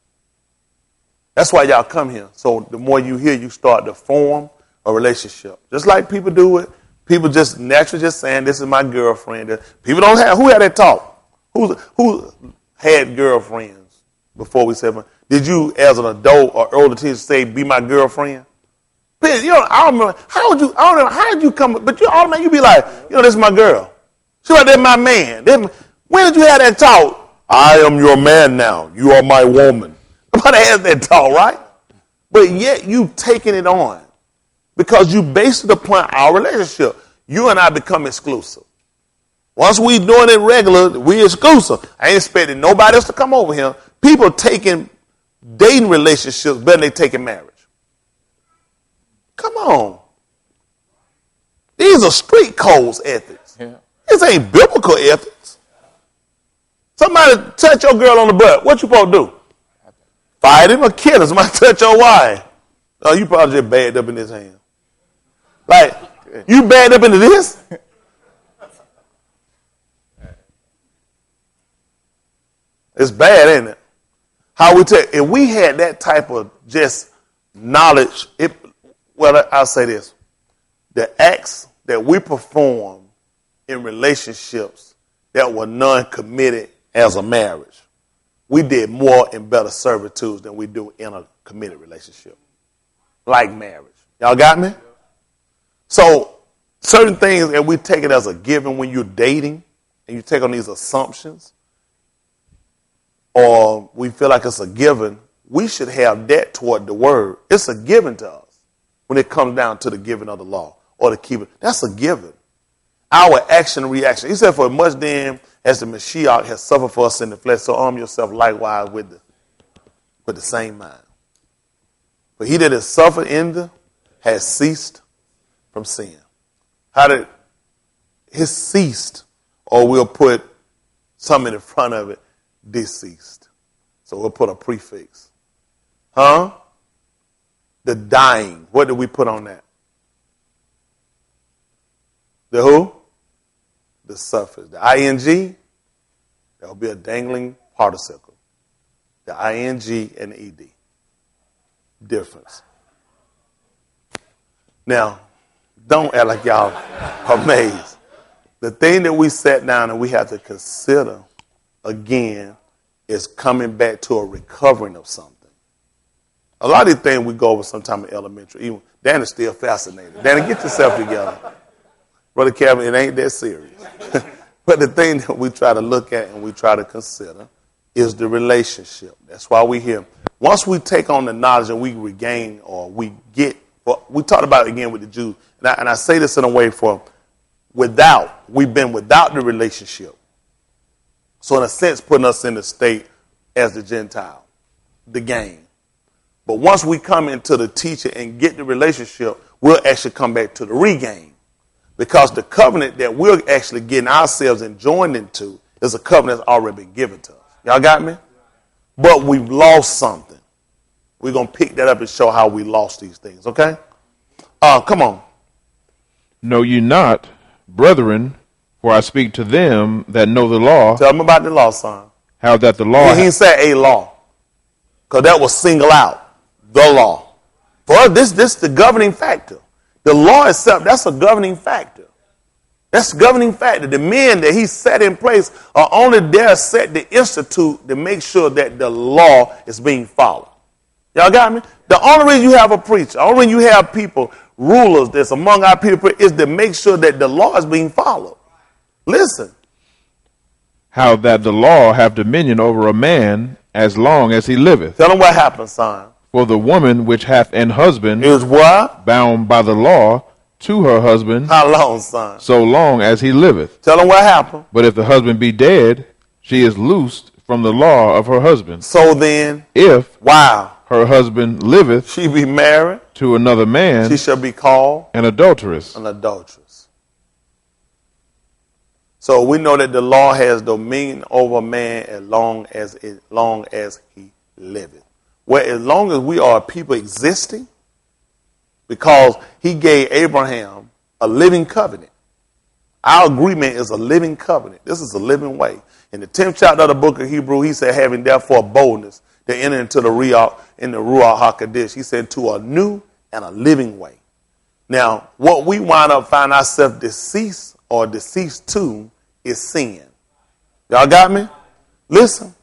That's why y'all come here. So the more you hear, you start to form a relationship. Just like people do it. People just naturally just saying, this is my girlfriend. People don't have, who had that talk? Who had girlfriends before we said, did you as an adult or older teenager say, be my girlfriend? You know, I don't remember, how did you come, but you automatically, you be like, you know, this is my girl. She like, that's my man. When did you have that talk? I am your man now. You are my woman. Nobody has that talk, right? But yet you taking it on because you based it upon our relationship. You and I become exclusive. Once we doing it regular, we exclusive. I ain't expecting nobody else to come over here. People taking dating relationships better than they taking marriage. Come on. These are street codes ethics. Yeah. This ain't biblical ethics. Somebody touch your girl on the butt. What you supposed to do? Fight him or kill him? Somebody touch your wife. Oh, you probably just bagged up in his hand. Like, you bagged up into this? It's bad, ain't it? How we take, if we had that type of just knowledge, I'll say this. The acts that we perform in relationships that were non-committed as a marriage, we did more and better servitudes than we do in a committed relationship. Like marriage. Y'all got me? So, certain things that we take it as a given when you're dating, and you take on these assumptions, or we feel like it's a given, we should have that toward the word. It's a given to us when it comes down to the giving of the law or the keeping. That's a given. Our action and reaction. He said, for as much then as the Mashiach has suffered for us in the flesh, so arm yourself likewise with the same mind. For he that has suffered in the has ceased from sin. How did his ceased, or we'll put something in front of it, deceased. So we'll put a prefix. Huh? The dying. What did we put on that? The who? The suffix. The ing, that will be a dangling participle. The ing and the ed. Difference. Now, don't act like y'all amazed. The thing that we sat down and we have to consider again is coming back to a recovering of something. A lot of these things we go over sometime in elementary. Even Dan is still fascinated. Danny, get yourself together. Brother Kevin, it ain't that serious. But the thing that we try to look at and we try to consider is the relationship. That's why we're here. Once we take on the knowledge and we regain or we get, well, we talked about it again with the Jews, and I say this in a way for we've been without the relationship. So in a sense, putting us in the state as the Gentile, the game. But once we come into the teacher and get the relationship, we'll actually come back to the regain. Because the covenant that we're actually getting ourselves and joined into is a covenant that's already been given to us. Y'all got me? But we've lost something. We're going to pick that up and show how we lost these things, okay? Come on. Know ye not, brethren, for I speak to them that know the law. Tell them about the law, son. How that the law... He said a law. Because that was single out. The law. For us, this the governing factor. The law itself, that's a governing factor. That's a governing factor. The men that he set in place are only there set the institute to make sure that the law is being followed. Y'all got me? The only reason you have a preacher, the only reason you have people, rulers that's among our people, is to make sure that the law is being followed. Listen. How that the law have dominion over a man as long as he liveth. Tell them what happened, son. For the woman which hath an husband is what? Bound by the law to her husband. How long, son? So long as he liveth. Tell them what happened. But if the husband be dead, she is loosed from the law of her husband. So then, if her husband liveth, she be married to another man, she shall be called an adulteress. An adulteress. So we know that the law has dominion over man as long as he liveth. Well, as long as we are people existing, because he gave Abraham a living covenant. Our agreement is a living covenant. This is a living way. In the 10th chapter of the book of Hebrew, he said, having therefore boldness to enter into the Ruach HaKodesh, he said, to a new and a living way. Now, what we wind up finding ourselves deceased or deceased to is sin. Y'all got me? Listen.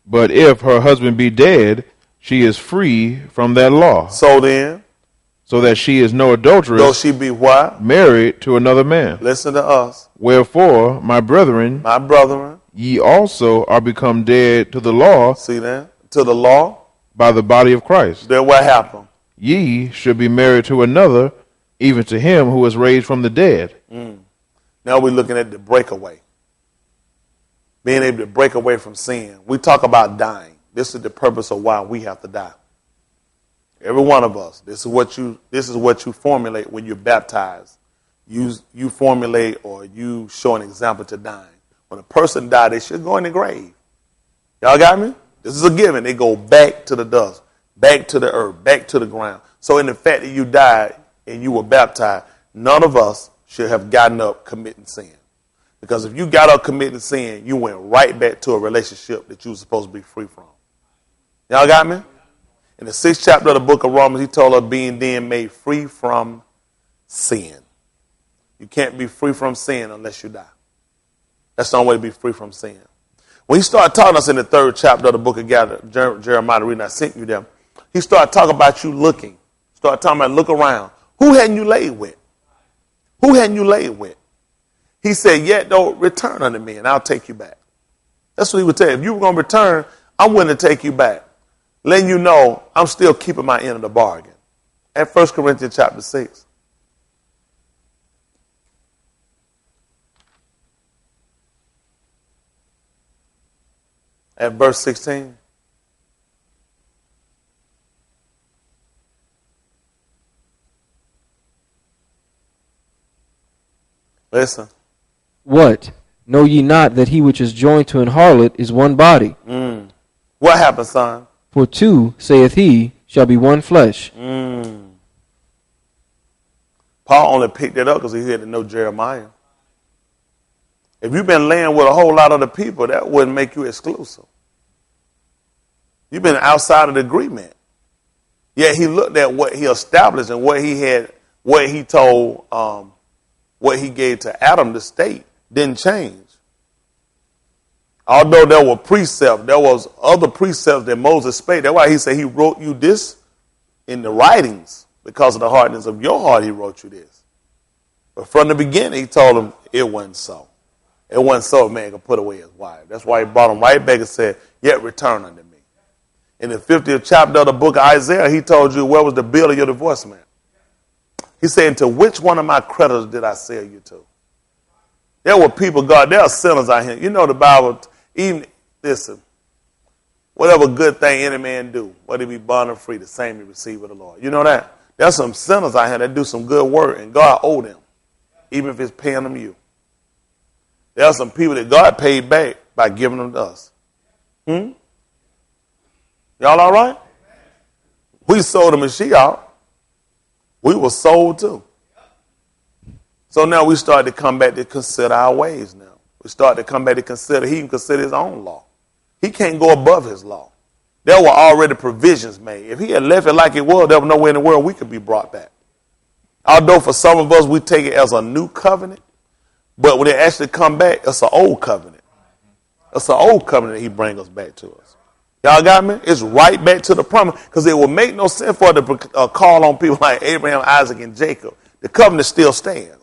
But if her husband be dead, she is free from that law, So then, so that she is no though adulteress, she be what? married to another man. Listen to us. Wherefore, my brethren, My brethren, ye also are become dead to the law see that? To the law, by the body of Christ. then what happened? Ye should be married to another, even to him who was raised from the dead. Now we're looking at the breakaway. Being able to break away from sin. We talk about dying. This is the purpose of why we have to die. Every one of us. This is what you formulate when you're baptized. You formulate or you show an example to dying. When a person dies, they should go in the grave. Y'all got me? This is a given. They go back to the dust, back to the earth, back to the ground. So in the fact that you died and you were baptized, none of us should have gotten up committing sin. Because if you got up committing sin, you went right back to a relationship that you were supposed to be free from. Y'all got me? In the 6th chapter of the book of Romans, he told us being then made free from sin. You can't be free from sin unless you die. That's the only way to be free from sin. When he started talking to us in the 3rd chapter of the book of Jeremiah, the reading I sent you there, he started talking about you looking. Started talking about look around. Who hadn't you laid with? Who hadn't you laid with? He said, yet don't return unto me, and I'll take you back. That's what he would tell you. If you were going to return, I'm willing to take you back. Letting you know I'm still keeping my end of the bargain. At 1 Corinthians chapter 6. At verse 16. Listen. What? Know ye not that he which is joined to an harlot is one body? What happened, son? For two, saith he, shall be one flesh. Paul only picked it up because he had to know Jeremiah. If you've been laying with a whole lot of the people, that wouldn't make you exclusive. You've been outside of the agreement. Yet he looked at what he established and what he had, what he told, what he gave to Adam, the state, didn't change. Although there were precepts, there was other precepts that Moses spake. That's why he said he wrote you this in the writings. Because of the hardness of your heart, he wrote you this. But from the beginning, he told him it wasn't so. It wasn't so a man could put away his wife. That's why he brought him right back and said, yet return unto me. In the 50th chapter of the book of Isaiah, he told you, where was the bill of your divorcement? He said, to which one of my creditors did I sell you to? There were people, God, there are sinners out here. You know the Bible, even, listen, whatever good thing any man do, whether he be bond or free, the same he receive of the Lord. You know that? There's some sinners out here that do some good work, and God owe them, even if it's paying them you. There are some people that God paid back by giving them to us. Y'all all right? We sold the Mashiach. We were sold too. So now we start to come back to consider our ways now. We start to come back to consider, he can consider his own law. He can't go above his law. There were already provisions made. If he had left it like it was, there was nowhere in the world we could be brought back. Although for some of us, we take it as a new covenant, but when it actually come back, it's an old covenant. It's an old covenant that he brings us back to us. Y'all got me? It's right back to the promise, because it will make no sense for it to call on people like Abraham, Isaac, and Jacob. The covenant still stands.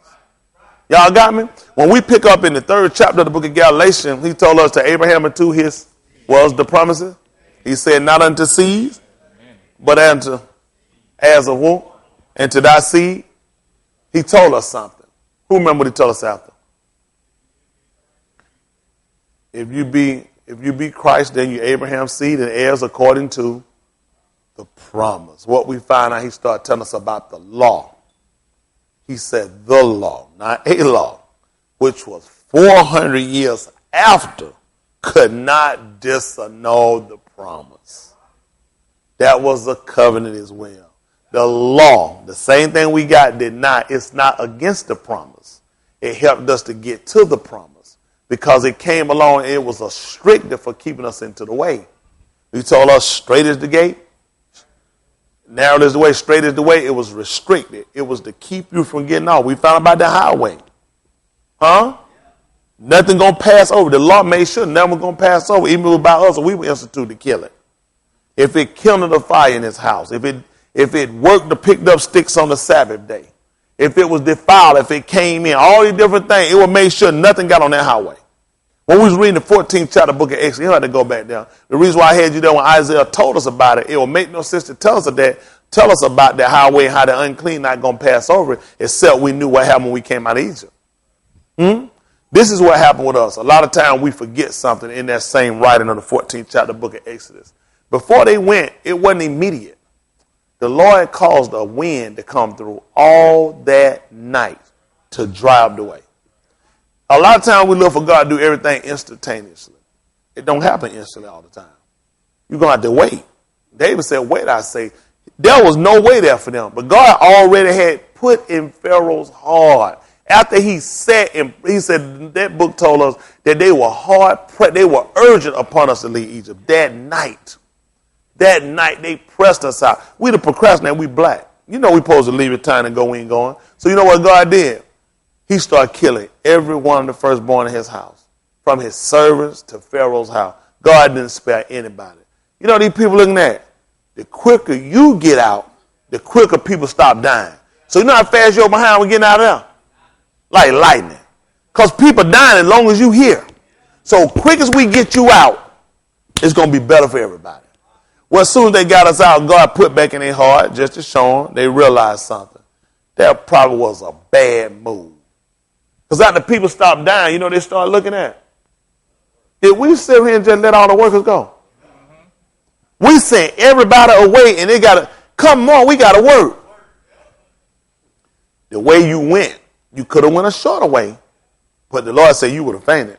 Y'all got me? When we pick up in the 3rd chapter of the book of Galatians, he told us to Abraham and to his, was the promises. He said, not unto seeds, but unto as a womb, and to thy seed. He told us something. Who remember what he told us after? If you be Christ, then you're Abraham's seed and heirs according to the promise. What we find out, he started telling us about the law. He said the law, not a law, which was 400 years after, could not disannul the promise. That was the covenant as well. The law, the same thing we got, it's not against the promise. It helped us to get to the promise because it came along and it was a stricter for keeping us into the way. He told us straight is the gate, Narrow is the way, straight is the way. It was restricted. It was to keep you from getting off. We found about the highway. Huh? Nothing going to pass over. The law made sure nothing was going to pass over. Even if it was by us, we were instituted to kill it. If it kindled a fire in his house, if it worked to pick up sticks on the Sabbath day, if it was defiled, if it came in, all these different things, it would make sure nothing got on that highway. When we was reading the 14th chapter book of Exodus, you had to go back down. The reason why I had you there when Isaiah told us about it, it will make no sense to tell us about that highway and how the unclean not going to pass over it, except we knew what happened when we came out of Egypt. This is what happened with us. A lot of times we forget something in that same writing of the 14th chapter book of Exodus. Before they went, it wasn't immediate. The Lord caused a wind to come through all that night to drive the way. A lot of times we look for God to do everything instantaneously. It don't happen instantly all the time. You're going to have to wait. David said, wait, I say. There was no way there for them. But God already had put in Pharaoh's heart. After he said, that book told us that they were they were urgent upon us to leave Egypt. That night they pressed us out. We the procrastinate, we black. You know we supposed to leave it time and go, we ain't going. So you know what God did? He started killing every one of the firstborn in his house. From his servants to Pharaoh's house. God didn't spare anybody. You know these people looking at? The quicker you get out, the quicker people stop dying. So you know how fast you're behind when getting out of there? Like lightning. Because people dying as long as you here. So quick as we get you out, it's going to be better for everybody. Well, as soon as they got us out, God put back in their heart, just to show them, they realized something. That probably was a bad move. Because after people stopped dying, you know they started looking at? Did we sit here and just let all the workers go? We sent everybody away and they got to, come on, we got to work. The way you went, you could have went a shorter way, but the Lord said you would have fainted.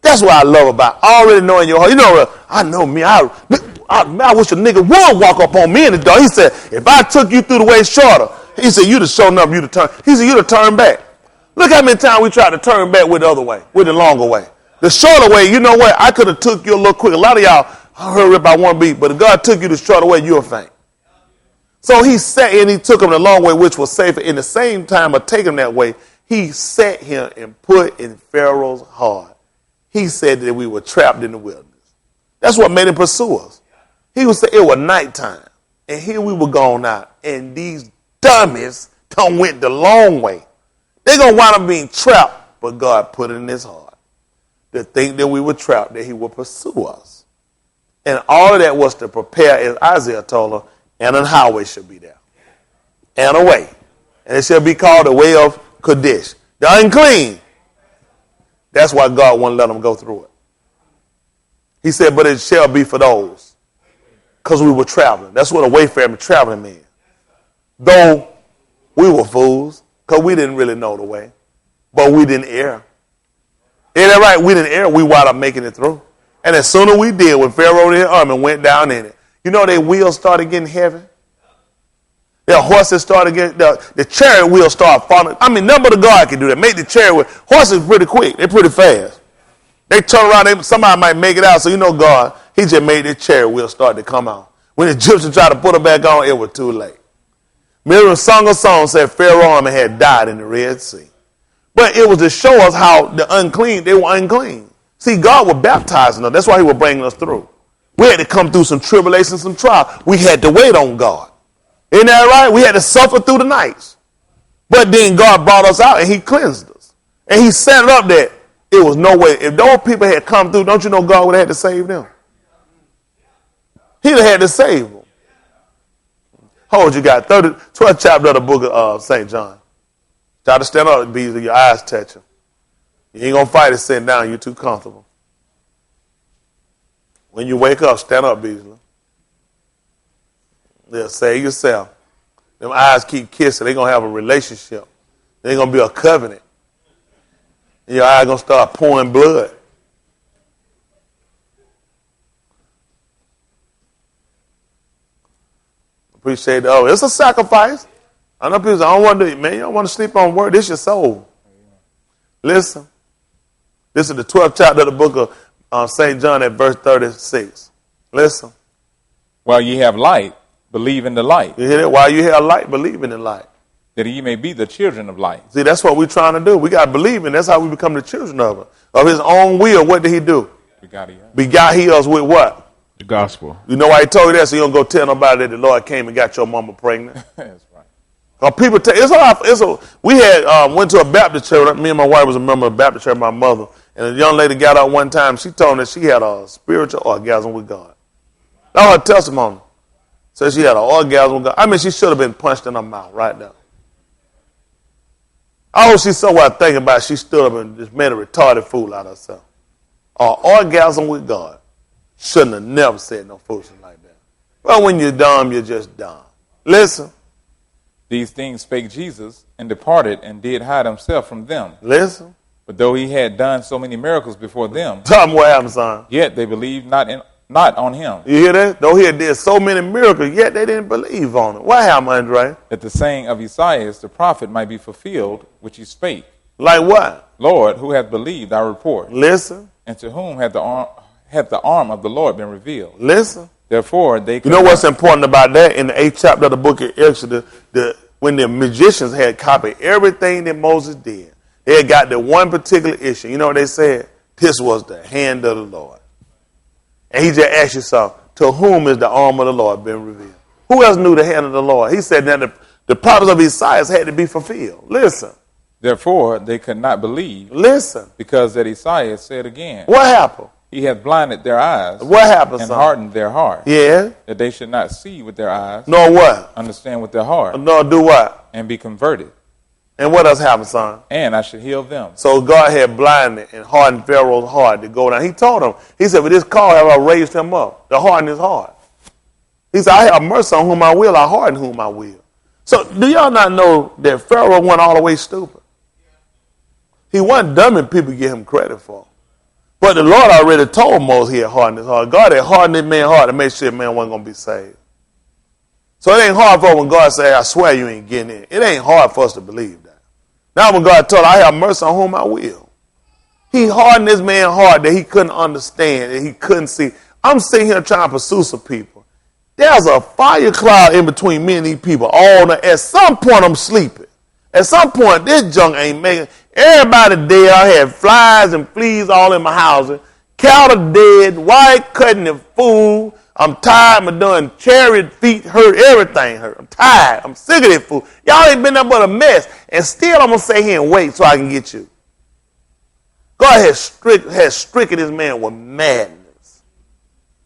That's what I love about already knowing your heart. You know, I know me. I wish a nigga would walk up on me in the door. He said, if I took you through the way shorter, he said, you'd have shown up, you'd have turned. He said, you'd have turned back. Look how many times we tried to turn back with the other way, with the longer way. The shorter way, you know what? I could have took you a little quicker. A lot of y'all hurry up by one beat, but if God took you the shorter way, you'll faint. So he sat and he took him the long way, which was safer. In the same time of taking him that way, he sat him and put in Pharaoh's heart. He said that we were trapped in the wilderness. That's what made him pursue us. He would say it was nighttime, and here we were gone out, and these dummies done went the long way. They're going to wind up being trapped, but God put it in his heart to think that we were trapped, that he would pursue us. And all of that was to prepare, as Isaiah told her, and a highway should be there. And a way. And it shall be called the way of Kadesh. The unclean. That's why God wouldn't let them go through it. He said, but it shall be for those. Because we were traveling. That's what a wayfarer traveling means. Though we were fools, because we didn't really know the way. But we didn't err. Ain't that right? We didn't err. We wound up making it through. And as soon as we did, when Pharaoh and his army went down in it, you know their wheels started getting heavy? Their horses started getting, the chariot wheels started falling. I mean, none but a God can do that. Make the chariot wheel. Horses pretty quick. They're pretty fast. They turn around, somebody might make it out. So you know God, he just made the chariot wheel start to come out. When the Egyptians tried to put it back on, it was too late. Miriam sung a song, said Pharaoh's army had died in the Red Sea. But it was to show us how the unclean, they were unclean. See, God was baptizing us. That's why he was bringing us through. We had to come through some tribulation, some trial. We had to wait on God. Isn't that right? We had to suffer through the nights. But then God brought us out and he cleansed us. And he set it up that it was no way. If those people had come through, don't you know God would have had to save them? He'd have had to save them. Hold you got 12th chapter of the book of St. John. Try to stand up, Beasley, your eyes touch him. You ain't going to fight it sitting down. You're too comfortable. When you wake up, stand up, Beasley. Yeah, save yourself. Them eyes keep kissing. They're going to have a relationship. They're going to be a covenant. And your eyes going to start pouring blood. Appreciate that. Oh, it's a sacrifice. I know people say, I don't want to, man, you don't want to sleep on word. This is your soul. Listen. This is the 12th chapter of the book of St. John at verse 36. Listen. While ye have light, believe in the light, You hear that? While you have light, believe in the light. that ye may be the children of light. See, that's what we're trying to do. We got to believe in. That's how we become the children of his own will. What did he do? Begot he us with what? The gospel. You know why he told you that? So you don't go tell nobody that the Lord came and got your mama pregnant. That's right. People tell we had went to a Baptist church. Me and my wife was a member of a Baptist church. My mother and a young lady got out one time. She told me that she had a spiritual orgasm with God. That was her testimony. So she had an orgasm with God. I mean, she should have been punched in her mouth right now. I hope she saw what I think about it. She stood up and just made a retarded fool out of herself. An orgasm with God. Shouldn't have never said no foolishness like that. Well, when you're dumb, you're just dumb. Listen. These things spake Jesus, and departed, and did hide himself from them. Listen. But though he had done so many miracles before them, Tell them what happened, son. yet they believed not on him. You hear that? Though he had did so many miracles, yet they didn't believe on it. What happened, Andre? That the saying of Esaias the prophet might be fulfilled, which he spake. Like what? Lord, who hath believed our report? Listen. And to whom hath the arm of the Lord been revealed? Listen. Therefore, they could You know what's important about that? In the 8th chapter of the book of Exodus, when the magicians had copied everything that Moses did, they had got the one particular issue. You know what they said? This was the hand of the Lord. And he just asked you something. To whom is the arm of the Lord been revealed? Who else knew the hand of the Lord? He said that the prophets of Esaias had to be fulfilled. Listen. Therefore, they could not believe. Listen. Because that Esaias said again. What happened? He hath blinded their eyes. What happened, and son? hardened their heart. Yeah. That they should not see with their eyes. Nor what? Understand with their heart. Nor do what? And be converted. And what else happened, son? And I should heal them. So God had blinded and hardened Pharaoh's heart to go down. He told him, he said, with this call have I raised him up, to harden his heart. He said, I have mercy on whom I will, I harden whom I will. So do y'all not know that Pharaoh went all the way stupid? He wasn't dumb and people give him credit for. But the Lord already told Moses he had hardened his heart. God had hardened his man's heart to make sure the man wasn't going to be saved. So it ain't hard for when God say, I swear you ain't getting in. It ain't hard for us to believe that. Now when God told, I have mercy on whom I will. He hardened this man's heart that he couldn't understand, that he couldn't see. I'm sitting here trying to pursue some people. There's a fire cloud in between me and these people all night. At some point I'm sleeping. At some point this junk ain't making. Everybody dead. I had flies and fleas all in my house. Cattle dead, wife cutting the food. I'm tired. My done chariot feet hurt. Everything hurt. I'm tired. I'm sick of this food. Y'all ain't been nothing but a mess. And still I'm going to sit here and wait so I can get you. God has stricken this man with madness.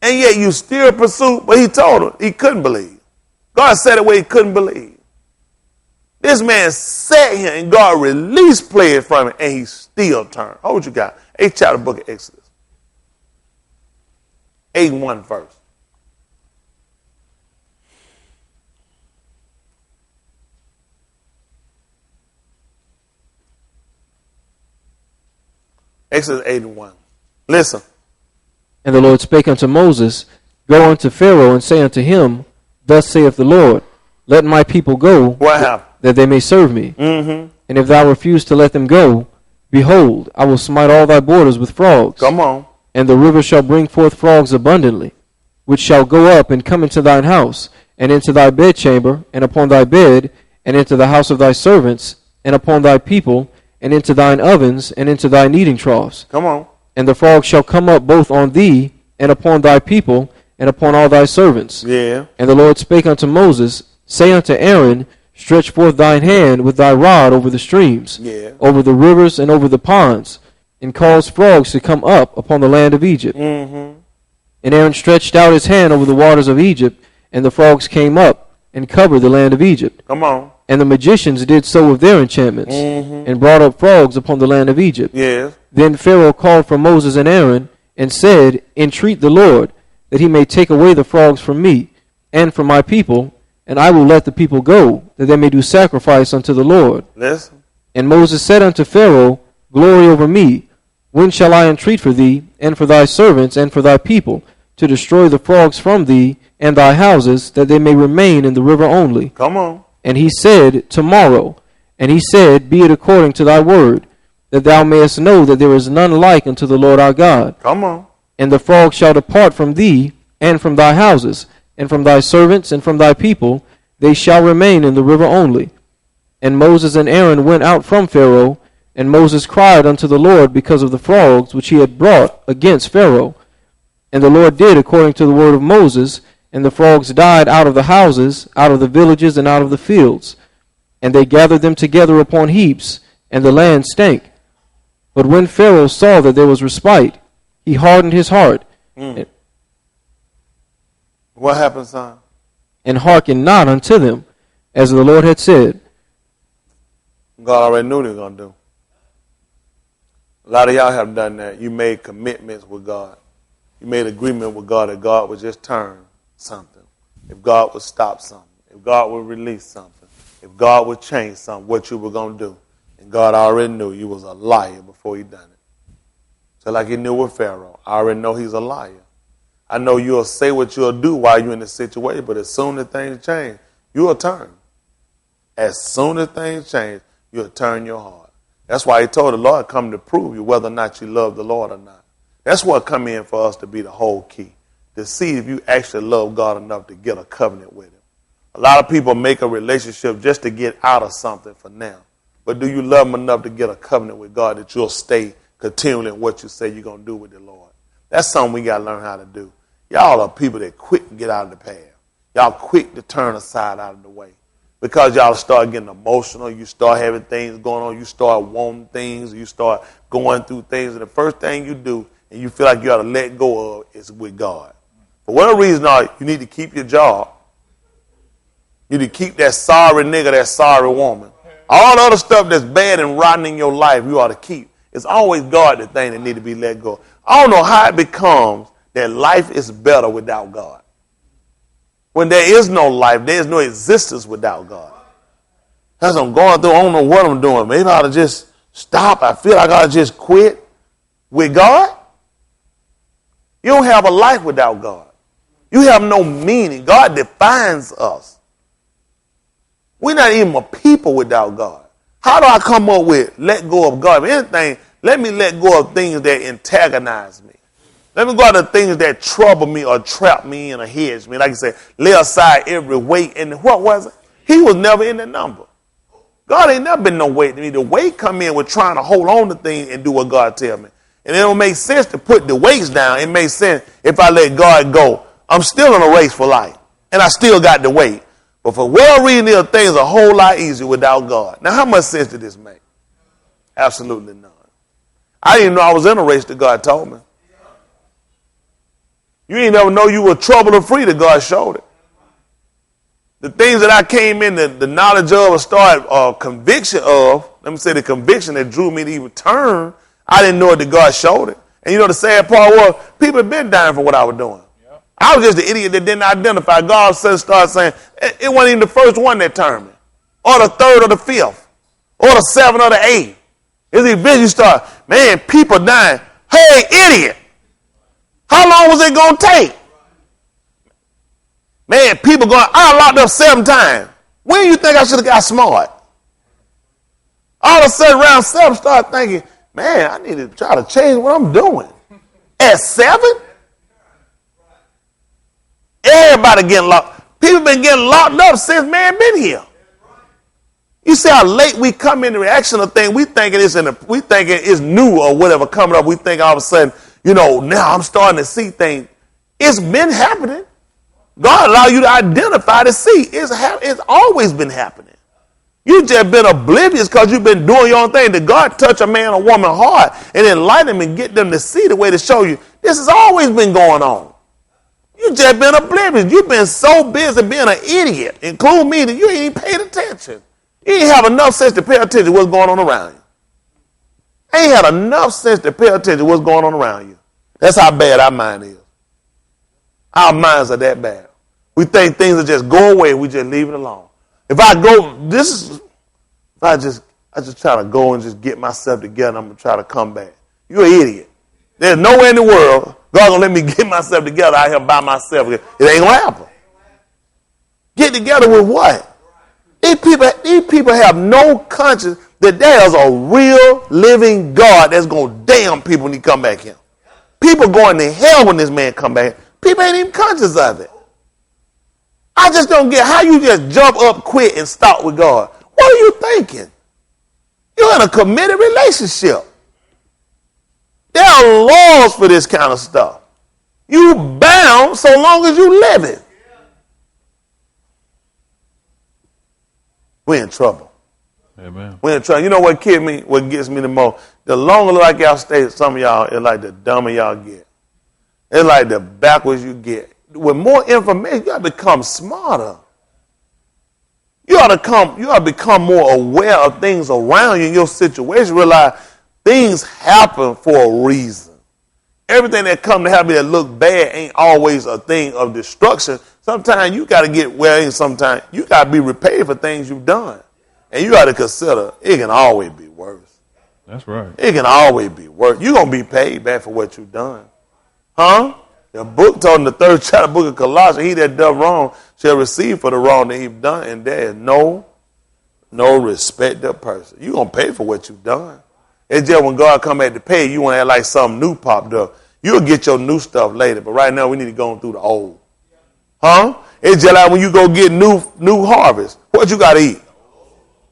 And yet you still pursue. But he told him he couldn't believe. God said it where he couldn't believe. This man sat here and God released players from him and he still turned. Hold what you got. 8th chapter book of Exodus. 8:1 verse. Exodus 8:1. Listen. And the Lord spake unto Moses, Go unto Pharaoh and say unto him, Thus saith the Lord, Let my people go. What happened? That they may serve me. Mm-hmm. And if thou refuse to let them go, behold, I will smite all thy borders with frogs. Come on. And the river shall bring forth frogs abundantly, which shall go up and come into thine house, and into thy bedchamber, and upon thy bed, and into the house of thy servants, and upon thy people, and into thine ovens, and into thy kneading troughs. Come on. And the frogs shall come up both on thee, and upon thy people, and upon all thy servants. Yeah. And the Lord spake unto Moses, Say unto Aaron, Stretch forth thine hand with thy rod over the streams, over the rivers and over the ponds, and cause frogs to come up upon the land of Egypt. Mm-hmm. And Aaron stretched out his hand over the waters of Egypt, and the frogs came up and covered the land of Egypt. Come on. And the magicians did so with their enchantments, and brought up frogs upon the land of Egypt. Yes. Then Pharaoh called for Moses and Aaron, and said, Entreat the Lord, that he may take away the frogs from me, and from my people, and I will let the people go, that they may do sacrifice unto the Lord. Listen. And Moses said unto Pharaoh, Glory over me, when shall I entreat for thee, and for thy servants, and for thy people, to destroy the frogs from thee, and thy houses, that they may remain in the river only? Come on. And he said, Tomorrow. And he said, Be it according to thy word, that thou mayest know that there is none like unto the Lord our God. Come on. And the frogs shall depart from thee, and from thy houses, and from thy servants, and from thy people, they shall remain in the river only. And Moses and Aaron went out from Pharaoh, and Moses cried unto the Lord because of the frogs which he had brought against Pharaoh. And the Lord did according to the word of Moses, and the frogs died out of the houses, out of the villages, and out of the fields. And they gathered them together upon heaps, and the land stank. But when Pharaoh saw that there was respite, he hardened his heart. What happened, son? And hearkened not unto them, as the Lord had said. God already knew what he was going to do. A lot of y'all have done that. You made commitments with God. You made agreement with God that God would just turn something. If God would stop something. If God would release something. If God would change something, what you were going to do. And God already knew you was a liar before he done it. So like he knew with Pharaoh. I already know he's a liar. I know you'll say what you'll do while you're in the situation, but as soon as things change, you'll turn. As soon as things change, you'll turn your heart. That's why he told the Lord, come to prove you whether or not you love the Lord or not. That's what come in for us to be the whole key. To see if you actually love God enough to get a covenant with him. A lot of people make a relationship just to get out of something for now. But do you love him enough to get a covenant with God that you'll stay continually in what you say you're going to do with the Lord? That's something we got to learn how to do. Y'all are people that quick to get out of the path. Y'all quick to turn aside out of the way. Because y'all start getting emotional, you start having things going on, you start wanting things, you start going through things, and the first thing you do, and you feel like you ought to let go of, is with God. For whatever reason, you need to keep your job. You need to keep that sorry nigga, that sorry woman. All the other stuff that's bad and rotten in your life, you ought to keep. It's always God the thing that need to be let go. I don't know how it becomes that life is better without God. When there is no life, there is no existence without God. As I'm going through, I don't know what I'm doing. Maybe I ought to just stop. I feel like I ought to just quit. With God, you don't have a life without God. You have no meaning. God defines us. We're not even a people without God. How do I come up with let go of God? If anything, let me let go of things that antagonize me. Let me go out of things that trouble me or trap me in or hedge me. Like you said, lay aside every weight. And what was it? He was never in the number. God ain't never been no weight to me. The weight come in with trying to hold on to things and do what God tell me. And it don't make sense to put the weights down. It makes sense if I let God go. I'm still in a race for life. And I still got the weight. But for whatever reason, these things are a whole lot easier without God. Now, how much sense did this make? Absolutely none. I didn't even know I was in a race that God told me. You ain't never know you were troubled or free that God showed it. The things that I came in, the knowledge of or started conviction of, let me say the conviction that drew me to even turn, I didn't know it that God showed it. And you know the sad part was, people have been dying for what I was doing. Yep. I was just the idiot that didn't identify. God started saying, it wasn't even the first one that turned me, or the third or the fifth, or the seventh or the eighth. It's eventually start, man, people dying. Hey, idiot. How long was it going to take? Man, people going, I locked up 7 times. When do you think I should have got smart? All of a sudden, around 7, start thinking, man, I need to try to change what I'm doing. At 7? Everybody getting locked. People been getting locked up since man been here. You see how late we come in the reaction of things. We thinking it's new or whatever coming up. We think all of a sudden, now I'm starting to see things. It's been happening. God allow you to identify to see. It's always been happening. You just been oblivious because you've been doing your own thing. Did God touch a man or woman heart and enlighten them and get them to see the way to show you this has always been going on? You just been oblivious. You've been so busy being an idiot, including me, that you ain't even paid attention. You ain't have enough sense to pay attention to what's going on around you. Ain't had enough sense to pay attention to what's going on around you. That's how bad our mind is. Our minds are that bad. We think things will just go away. We just leave it alone. If I just try to go and just get myself together, I'm going to try to come back. You're an idiot. There's nowhere in the world God going to let me get myself together out here by myself. It ain't going to happen. Get together with what? These people have no conscience that there's a real living God that's going to damn people when he come back here. People going to hell when this man come back. People ain't even conscious of it. I just don't get how you just jump up quick and stop with God. What are you thinking? You're in a committed relationship. There are laws for this kind of stuff. You bound so long as you live it. We're in trouble. Amen. We're in trouble. You know what what gets me the most? The longer like y'all stay, some of y'all, it's like the dumber y'all get. It's like the backwards you get. With more information, you got to become smarter. You ought to become more aware of things around you in your situation. Realize things happen for a reason. Everything that come to happen that look bad ain't always a thing of destruction. Sometimes you got to get well, and sometimes you got to be repaid for things you've done. And you got to consider it can always be worse. That's right. It can always be worse. You're going to be paid back for what you've done. Huh? The book told in the 3rd chapter, book of Colossians, he that does wrong shall receive for the wrong that he's done. And there is no respect of person. You're going to pay for what you've done. It's just when God come back to pay, you want to act like something new popped up. You'll get your new stuff later. But right now, we need to go through the old. Huh? It's just like when you go get new harvest. What you got to eat?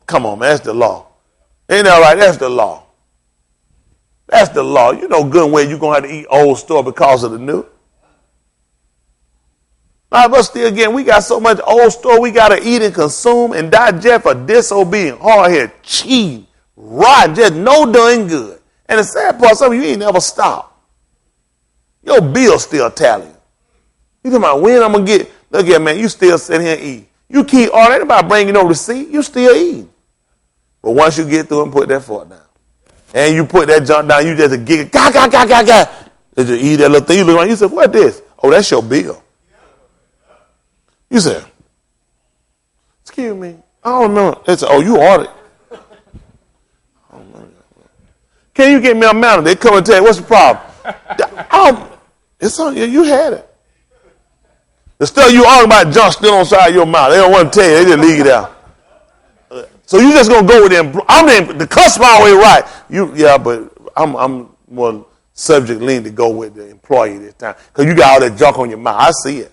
Come on, man. That's the law. Ain't that right? That's the law. That's the law. You know good and well you're going to have to eat old stuff because of the new. But still, again, we got so much old stuff we got to eat and consume and digest for disobedient, hard-headed, cheating, rotten, just no doing good. And the sad part, some of you ain't never stopped. Your bill's still tallying. You talking about when I'm going to get, look at man, you still sitting here and eat. You keep all that about bringing no receipt, you still eating. But once you get through and put that fork down, and you put that junk down, you just a giggle, ga. You just eat that little thing, you look around, you say, what this? Oh, that's your bill. You said, excuse me, I don't remember. They said, oh, you ordered. Can you get me a mountain? They come and tell you, what's the problem? It's on you. You had it. The stuff you arguing about junk still on the side of your mouth. They don't want to tell you. They just leave it out. So you just going to go with them. The customer always right. But I'm more subject lean to go with the employee this time. Because you got all that junk on your mouth. I see it.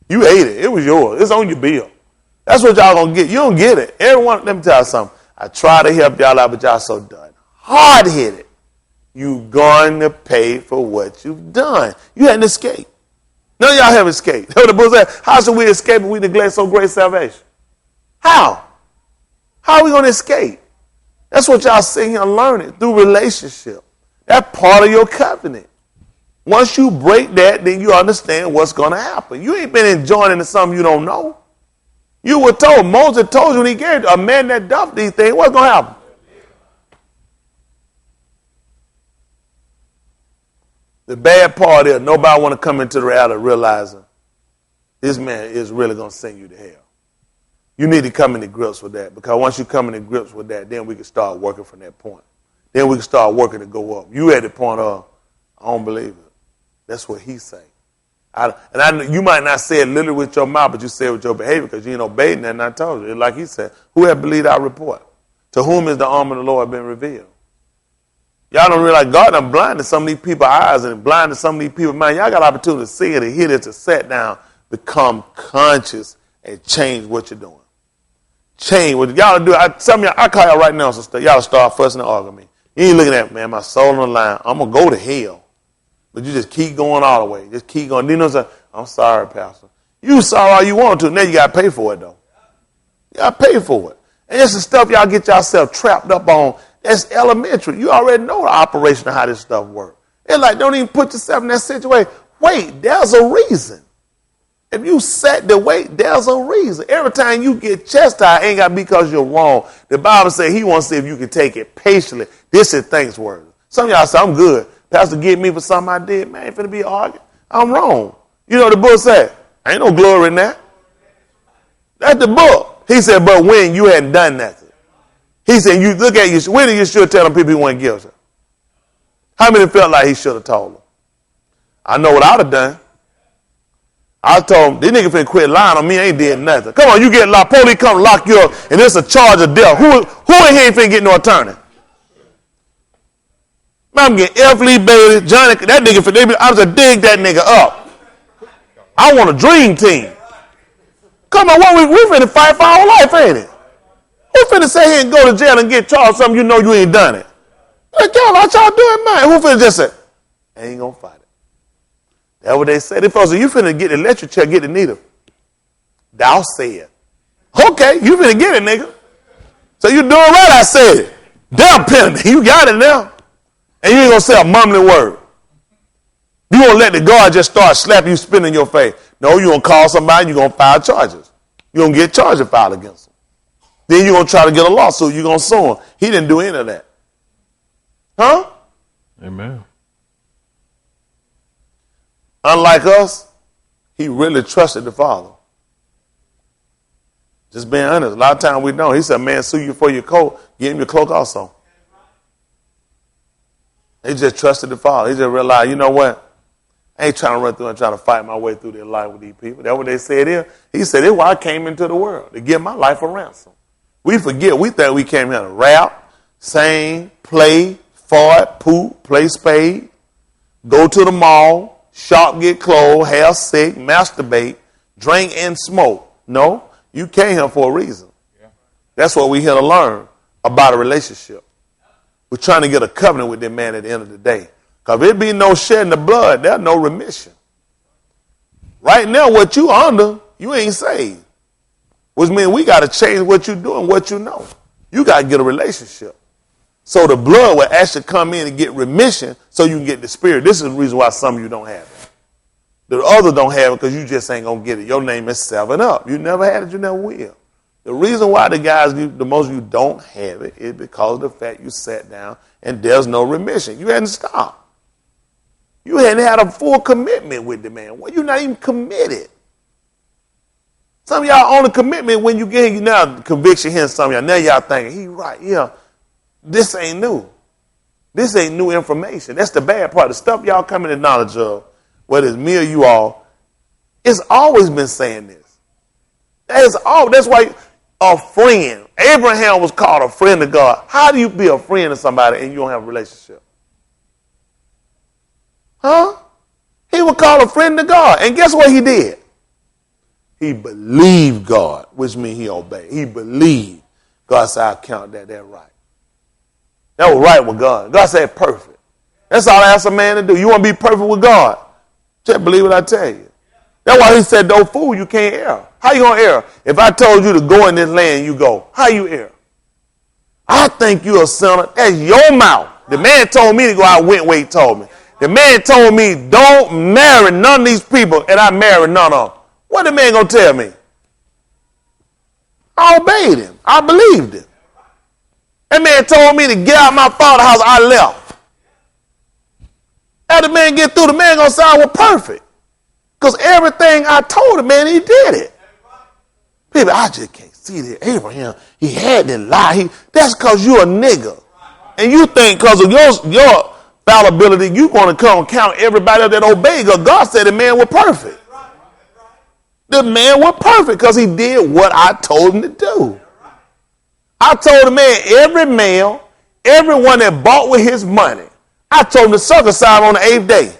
You ate it. It was yours. It's on your bill. That's what y'all going to get. You don't get it. Everyone, let me tell you something. I try to help y'all out, but y'all so done. Hard-headed. You going to pay for what you've done. You hadn't escaped. None of y'all have escaped. That's what the book said. How should we escape if we neglect so great salvation? How? How are we going to escape? That's what y'all sitting here learning through relationship. That's part of your covenant. Once you break that, then you understand what's going to happen. You ain't been enjoying into something you don't know. You were told, Moses told you when he gave a man that does these things, what's going to happen? The bad part is nobody want to come into the reality of realizing this man is really going to send you to hell. You need to come into grips with that, because once you come into grips with that, then we can start working from that point. Then we can start working to go up. You at the point of, I don't believe it. That's what he's saying. You might not say it literally with your mouth, but you say it with your behavior because you ain't obeying that, and I told you. Like he said, who have believed our report? To whom is the arm of the Lord been revealed? Y'all don't realize God done blinded some of these people's eyes and blinded some of these people's minds. Y'all got opportunity to see it and hear it, to sit down, become conscious, and change what you're doing. Change what y'all do. I call y'all right now, sister. Y'all start fussing and arguing me. You ain't looking at me, man. My soul on the line. I'm going to go to hell. But you just keep going all the way. Just keep going. You know what I'm saying? I'm sorry, Pastor. You sorry all you want to. Now you got to pay for it, though. You got to pay for it. And it's the stuff y'all get yourself trapped up on. That's elementary. You already know the operation of how this stuff works. It's like, don't even put yourself in that situation. Wait, there's a reason. If you set the weight, there's a reason. Every time you get chastised, ain't got to be because you're wrong. The Bible says he wants to see if you can take it patiently. This is thanksworthy. Some of y'all say, I'm good. Pastor get me for something I did. Man, ain't finna be arguing. I'm wrong. You know what the book said? Ain't no glory in that. That's the book. He said, but when you hadn't done nothing. He said, you look at you. When did you should tell them people he wasn't guilty? How many felt like he should have told them? I know what I'd have done. I told him, this nigga finna quit lying on me. I ain't did nothing. Come on, you get locked. Police come lock you up, and it's a charge of death. Who in here ain't finna get no attorney? Man, I'm getting F. Lee Bailey, Johnny, that nigga finna, I was to dig that nigga up. I want a dream team. Come on, what we finna fight for our life, ain't it? Who finna sit here and go to jail and get charged something you know you ain't done it? Like, y'all, what y'all doing, man? Who finna just say, I ain't gonna fight it? That's what they said. They folks say, you finna get the electric chair, get the needle. Thou said. Okay, you finna get it, nigga. So you doing right, I said it. Damn penalty, you got it now. And you ain't gonna say a mumbling word. You won't let the guard just start slapping you, spitting in your face. No, you gonna call somebody, you gonna file charges. You gonna get charges filed against them. Then you gonna try to get a lawsuit, you gonna sue him. He didn't do any of that. Huh? Amen. Unlike us, he really trusted the Father. Just being honest, a lot of times we don't. He said, man, sue you for your coat, give him your cloak also. He just trusted the Father. He just realized, you know what? I ain't trying to run through and try to fight my way through their life with these people. That's what they said here. He said, that's why I came into the world, to give my life a ransom. We forget. We think we came here to rap, sing, play, fart, poop, play spade, go to the mall, shop, get clothes, have sex, masturbate, drink, and smoke. No, you came here for a reason. That's what we here to learn about a relationship. We're trying to get a covenant with that man at the end of the day. Because if there be no shedding of blood, there's no remission. Right now, what you under, you ain't saved. Which means we got to change what you do and what you know. You got to get a relationship. So the blood will actually come in and get remission so you can get the spirit. This is the reason why some of you don't have it. The others don't have it because you just ain't going to get it. Your name is 7 Up. You never had it, you never will. The reason why the guys, the most of you don't have it is because of the fact you sat down and there's no remission. You hadn't stopped. You hadn't had a full commitment with the man. Well, you're not even committed. Some of y'all only commitment when you get now conviction here. Some of y'all now y'all thinking he right. Yeah, this ain't new. This ain't new information. That's the bad part. The stuff y'all coming to knowledge of, whether it's me or you all, it's always been saying this. That's why a friend. Abraham was called a friend of God. How do you be a friend of somebody and you don't have a relationship? Huh? He was called a friend of God. And guess what he did? He believed God, which means he obeyed. He believed. God said, I'll count that right. That was right with God. God said perfect. That's all I ask a man to do. You want to be perfect with God? Just believe what I tell you. That's why he said, don't fool, you can't err. How you going to err? If I told you to go in this land, you go. How you err? I think you're a sinner. That's your mouth. The man told me to go. I went where he told me. The man told me, don't marry none of these people, and I married none of them. What the man going to tell me? I obeyed him. I believed him. That man told me to get out of my father's house. I left. After the man get through, the man going to say I was perfect. Because everything I told the man, he did it. People, I just can't see that Abraham, he had to lie. That's because you're a nigga. And you think because of your fallibility, you're going to come count everybody that obeyed. Because God said the man was perfect. The man was perfect because he did what I told him to do. I told the man, every male, everyone that bought with his money, I told him to circumcise on the 8th day.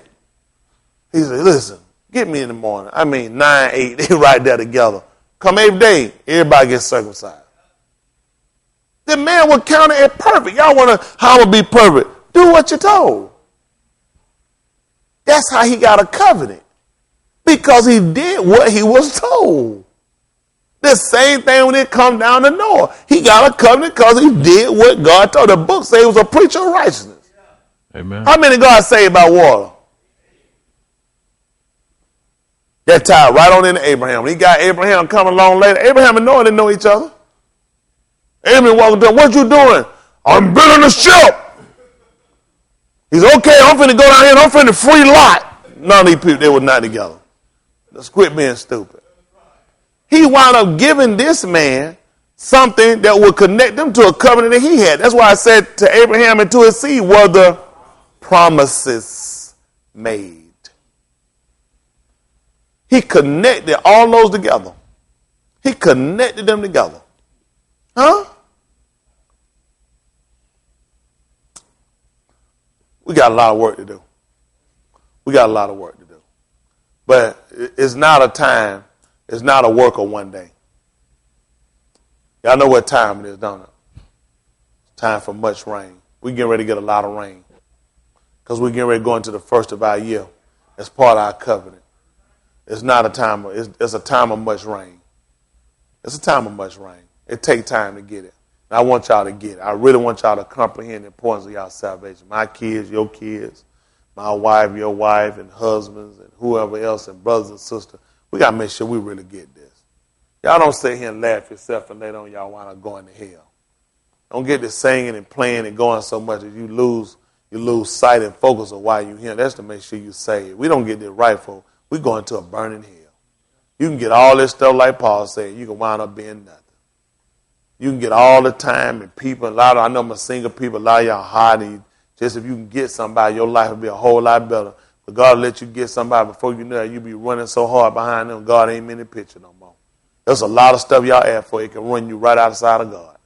He said, listen, get me in the morning. 9, 8, they right there together. Come 8th day, everybody gets circumcised. The man was counted as perfect. Y'all want to, how to be perfect? Do what you're told. That's how he got a covenant. Because he did what he was told. The same thing when it come down to Noah. He got a covenant because he did what God told. The book says he was a preacher of righteousness. Amen. How many God saved by water? That tied right on into Abraham. When he got Abraham coming along later, Abraham and Noah didn't know each other. Abraham walking down, what you doing? I'm building a ship. He's okay, I'm finna go down here and I'm finna free Lot. None of these people, they were not together. Let's quit being stupid. He wound up giving this man something that would connect them to a covenant that he had. That's why I said to Abraham and to his seed were the promises made. He connected all those together. He connected them together. Huh? We got a lot of work to do. We got a lot of work to do. But it's not a time It's not a work of one day. Y'all know what time it is, don't it? It's time for much rain. We're getting ready to get a lot of rain because we're getting ready to go into the first of our year. It's part of our covenant. It's not a time. It's a time of much rain. It's a time of much rain. It takes time to get it. And I want y'all to get it. I really want y'all to comprehend the importance of y'all salvation. My kids, your kids, my wife, your wife, and husbands, and whoever else, and brothers and sisters. We got to make sure we really get this. Y'all don't sit here and laugh yourself and later on y'all wind up going to hell. Don't get to singing and playing and going so much that you lose sight and focus of why you're here. That's to make sure you saved. We don't get this right, folks. We go into a burning hell. You can get all this stuff like Paul said. You can wind up being nothing. You can get all the time and people. I know my single people, a lot of y'all hiding. Just if you can get somebody, your life will be a whole lot better. But God will let you get somebody before you know it. You be running so hard behind them, God ain't in the picture no more. There's a lot of stuff y'all ask for. It can run you right outside of God.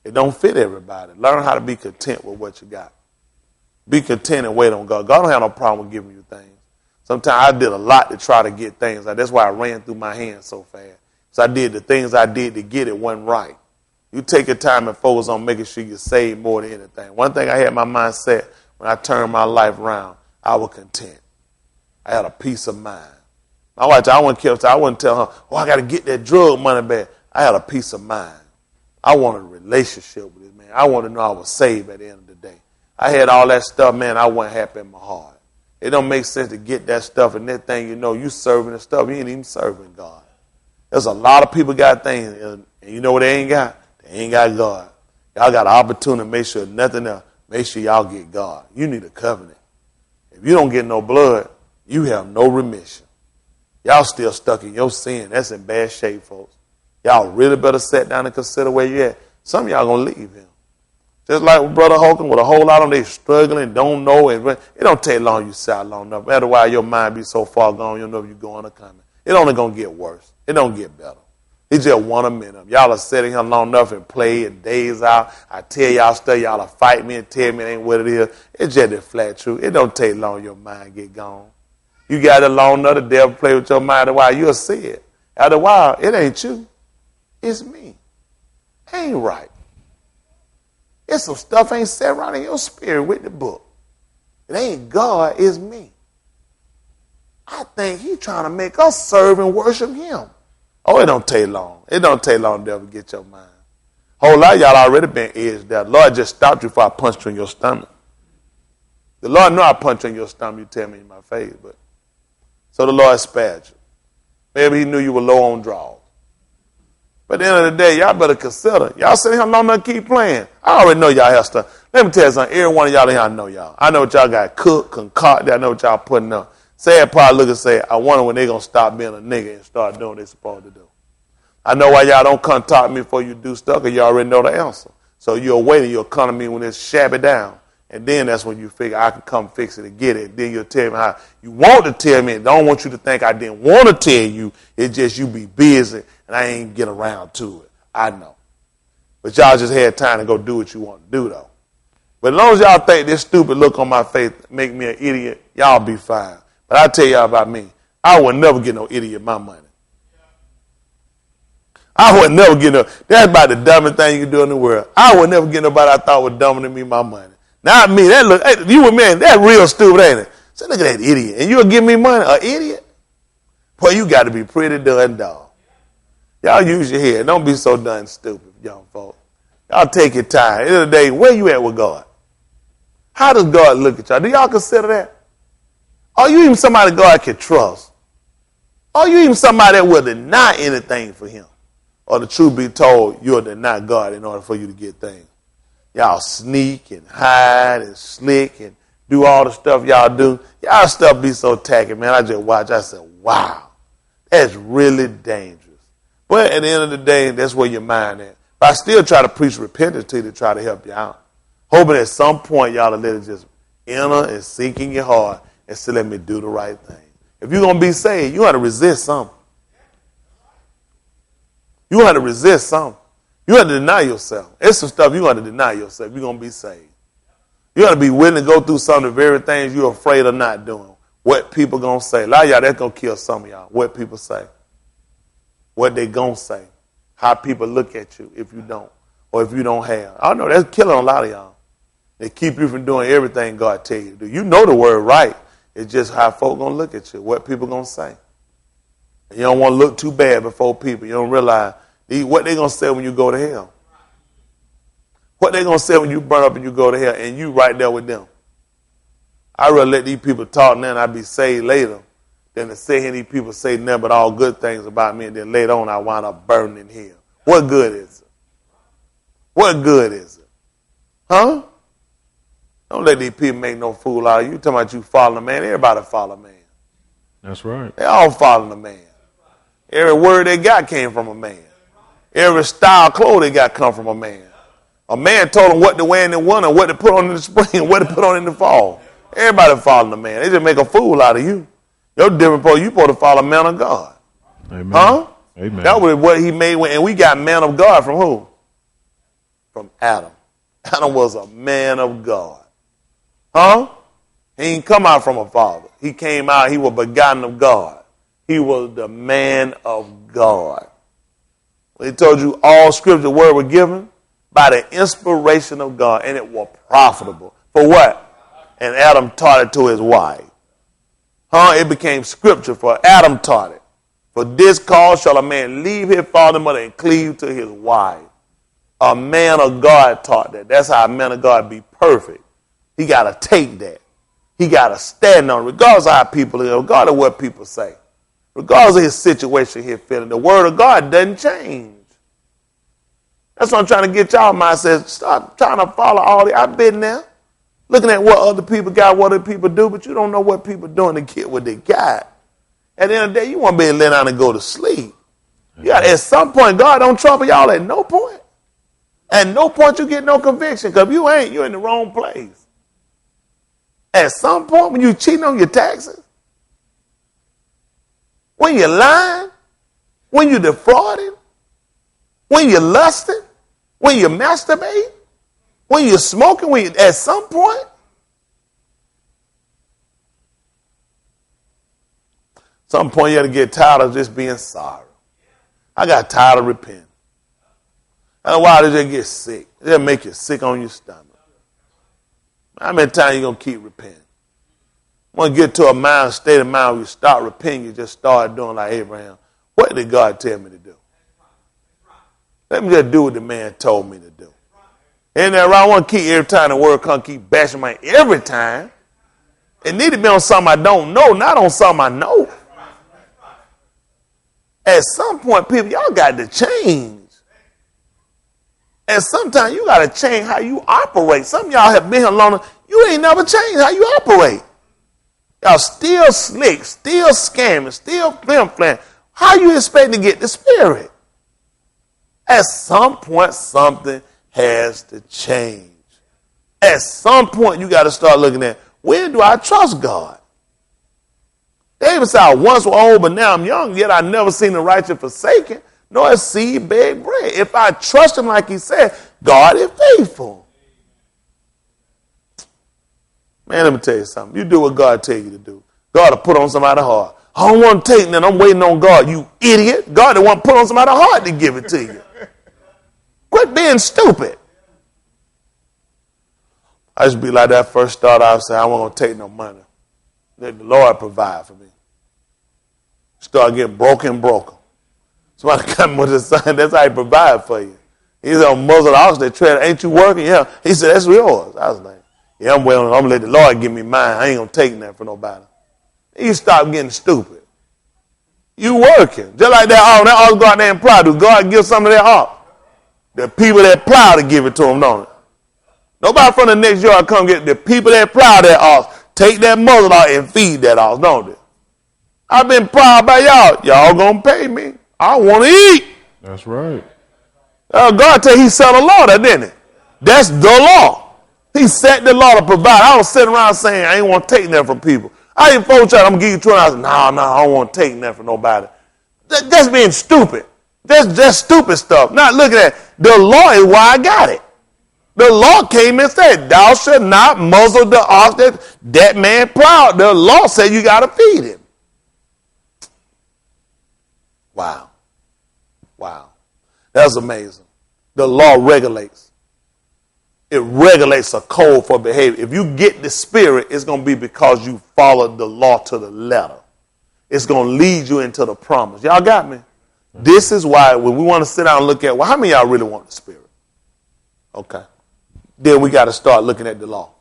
It don't fit everybody. Learn how to be content with what you got. Be content and wait on God. God don't have no problem with giving you things. Sometimes I did a lot to try to get things. That's why I ran through my hands so fast. So I did the things I did to get it wasn't right. You take your time and focus on making sure you save more than anything. One thing I had my mind set when I turned my life around, I was content. I had a peace of mind. My wife, I wouldn't tell her, I got to get that drug money back. I had a peace of mind. I wanted a relationship with this man. I wanted to know I was saved at the end of the day. I had all that stuff, man. I wasn't happy in my heart. It don't make sense to get that stuff and that thing, you serving the stuff. You ain't even serving God. There's a lot of people got things, and you know what they ain't got? They ain't got God. Y'all got an opportunity to make sure nothing else. Make sure y'all get God. You need a covenant. If you don't get no blood, you have no remission. Y'all still stuck in your sin. That's in bad shape, folks. Y'all really better sit down and consider where you at. Some of y'all going to leave him. Just like Brother Holcomb with a whole lot of them, they struggling, don't know. It don't take long you sit long enough. After a while, your mind be so far gone, you don't know if you're going or coming. It only going to get worse. It don't get better. It just one a minute. Y'all are sitting here long enough and play and days out. I tell y'all stuff, y'all will fight me and tell me it ain't what it is. It's just the flat truth. It don't take long your mind get gone. You got it long enough, the devil play with your mind a while, you'll see it. After a while, it ain't you. It's me. Ain't right. It's some stuff ain't set right in your spirit with the book. It ain't God, it's me. I think he's trying to make us serve and worship him. Oh, it don't take long. It don't take long, devil, to get your mind. Whole lot of y'all already been edged out. The Lord just stopped you before I punched you in your stomach. The Lord know I punched you in your stomach, you tell me in my face, but so the Lord spared you. Maybe he knew you were low on draws. But at the end of the day, y'all better consider. Y'all sitting here long enough to keep playing. I already know y'all have stuff. Let me tell you something. Every one of y'all in here, I know y'all. I know what y'all got cooked, concocted. I know what y'all putting up. Sad part look and say, I wonder when they going to stop being a nigga and start doing what they supposed to do. I know why y'all don't come talk to me before you do stuff, because you already know the answer. So you'll wait and you'll come to me when it's shabby down. And then that's when you figure I can come fix it and get it. Then you'll tell me how you want to tell me. And don't want you to think I didn't want to tell you. It's just you be busy and I ain't get around to it. I know. But y'all just had time to go do what you want to do, though. But as long as y'all think this stupid look on my face make me an idiot, y'all be fine. But I tell y'all about me. I would never get no idiot my money. I would never get no. That's about the dumbest thing you can do in the world. I would never get nobody I thought was dumber than me my money. Not me. That look. Hey, you and me. That real stupid, ain't it? So look at that idiot. And you'll give me money? An idiot? Boy, you got to be pretty done dog. Y'all use your head. Don't be so done stupid, young folks. Y'all take your time. At the end of the day, where you at with God? How does God look at y'all? Do y'all consider that? Are you even somebody God can trust? Are you even somebody that will deny anything for him? Or the truth be told, you'll deny God in order for you to get things. Y'all sneak and hide and slick and do all the stuff y'all do. Y'all stuff be so tacky, man. I just watch. I said, wow, that's really dangerous. But at the end of the day, that's where your mind is. But I still try to preach repentance to you to try to help you out. Hoping at some point y'all will let it just enter and sink in your heart and say, let me do the right thing. If you're going to be saved, you got to resist something. You got to resist something. You have to deny yourself. It's some stuff you got to deny yourself. You're going to be saved. You got to be willing to go through some of the very things you're afraid of not doing. What people going to say. A lot of y'all, that's going to kill some of y'all. What people say. what they gonna say, how people look at you if you don't, or if you don't have. I know that's killing a lot of y'all. They keep you from doing everything God tell you to do. You know the word right. It's just how folk gonna look at you, what people gonna say. And you don't want to look too bad before people. You don't realize what they gonna say when you go to hell. What they gonna say when you burn up and you go to hell, and you right there with them. I rather let these people talk now and I be saved later than to say these people say nothing but all good things about me, and then later on I wind up burning in hell. What good is it? What good is it? Huh? Don't let these people make no fool out of you. Talking about you following a man. Everybody follow a man. That's right. They all following a man. Every word they got came from a man. Every style of clothes they got come from a man. A man told them what to wear in the winter, what to put on in the spring, what to put on in the fall. Everybody following a man. They just make a fool out of you. You're different. You supposed to follow a man of God. Amen. Huh? Amen. That was what he made. And we got man of God from who? From Adam. Adam was a man of God. Huh? He didn't come out from a father. He came out, he was begotten of God. He was the man of God. He told you all scripture word were given by the inspiration of God, and it was profitable. For what? And Adam taught it to his wife. Huh? It became scripture, for Adam taught it. For this cause shall a man leave his father and mother and cleave to his wife. A man of God taught that. That's how a man of God be perfect. He got to take that. He got to stand on it, regardless of how people are, regardless of what people say. Regardless of his situation, his feeling. The word of God doesn't change. That's what I'm trying to get y'all mindset. Stop trying to follow all the. I've been there. Looking at what other people got, what other people do, but you don't know what people doing to get what they got. At the end of the day, you want to be able to lay down and go to sleep. Yeah, at some point, God don't trouble y'all at no point. At no point you get no conviction, because you ain't, you're in the wrong place. At some point, when you cheating on your taxes, when you're lying, when you're defrauding, when you're lusting, when you're masturbating, when you're smoking, at some point, you got to get tired of just being sorry. I got tired of repenting. And why did they get sick? They'll make you sick on your stomach. How many times you going to keep repenting? Want to get to a state of mind where you start repenting, you just start doing like Abraham. What did God tell me to do? Let me just do what the man told me to do. And then I want to keep every time the word comes, keep bashing my every time. It need to be on something I don't know, not on something I know. At some point, people, y'all got to change. And sometimes you got to change how you operate. Some of y'all have been here long enough, you ain't never changed how you operate. Y'all still slick, still scamming, still flim-flam. How you expect to get the spirit? At some point, something has to change. At some point, you got to start looking at, when do I trust God? David said, I once was old, but now I'm young, yet I never seen the righteous forsaken, nor a seed beg bread. If I trust him like he said, God is faithful. Man, let me tell you something. You do what God tell you to do. God will put on somebody's heart. I don't want to take nothing. I'm waiting on God. You idiot. God will want to put on somebody's heart to give it to you. Quit being stupid. I used to be like that first start. I would say, I wasn't going to take no money. Let the Lord provide for me. Start getting broken. Somebody come with a sign. That's how he provide for you. He said, muzzle the ox that tread. Ain't you working? Yeah. He said, that's yours. I was like, yeah, I'm going to let the Lord give me mine. I ain't going to take nothing for nobody. You stop getting stupid. You working. Just like that ox go out there and plow. Do God give some of that ox? The people that plow to give it to them, don't it? Nobody from the next yard come get the people that plow that ox. Take that muzzle out and feed that ox, don't it? I've been plowed by y'all. Y'all going to pay me. I want to eat. That's right. God tell you he set a law there, didn't he? That's the law. He set the law to provide. I don't sit around saying I ain't want to take nothing from people. I ain't folks trying, I'm going to give you $20. No, I don't want to take nothing from nobody. That's being stupid. That's stupid stuff. Not looking at the law is why I got it. The law came and said, thou shalt not muzzle the ox that man plowed. The law said you got to feed him. Wow. Wow. That's amazing. The law regulates. It regulates a code for behavior. If you get the spirit, it's going to be because you followed the law to the letter. It's going to lead you into the promise. Y'all got me? This is why when we want to sit down and look at, well, how many of y'all really want the spirit? Okay. Then we got to start looking at the law.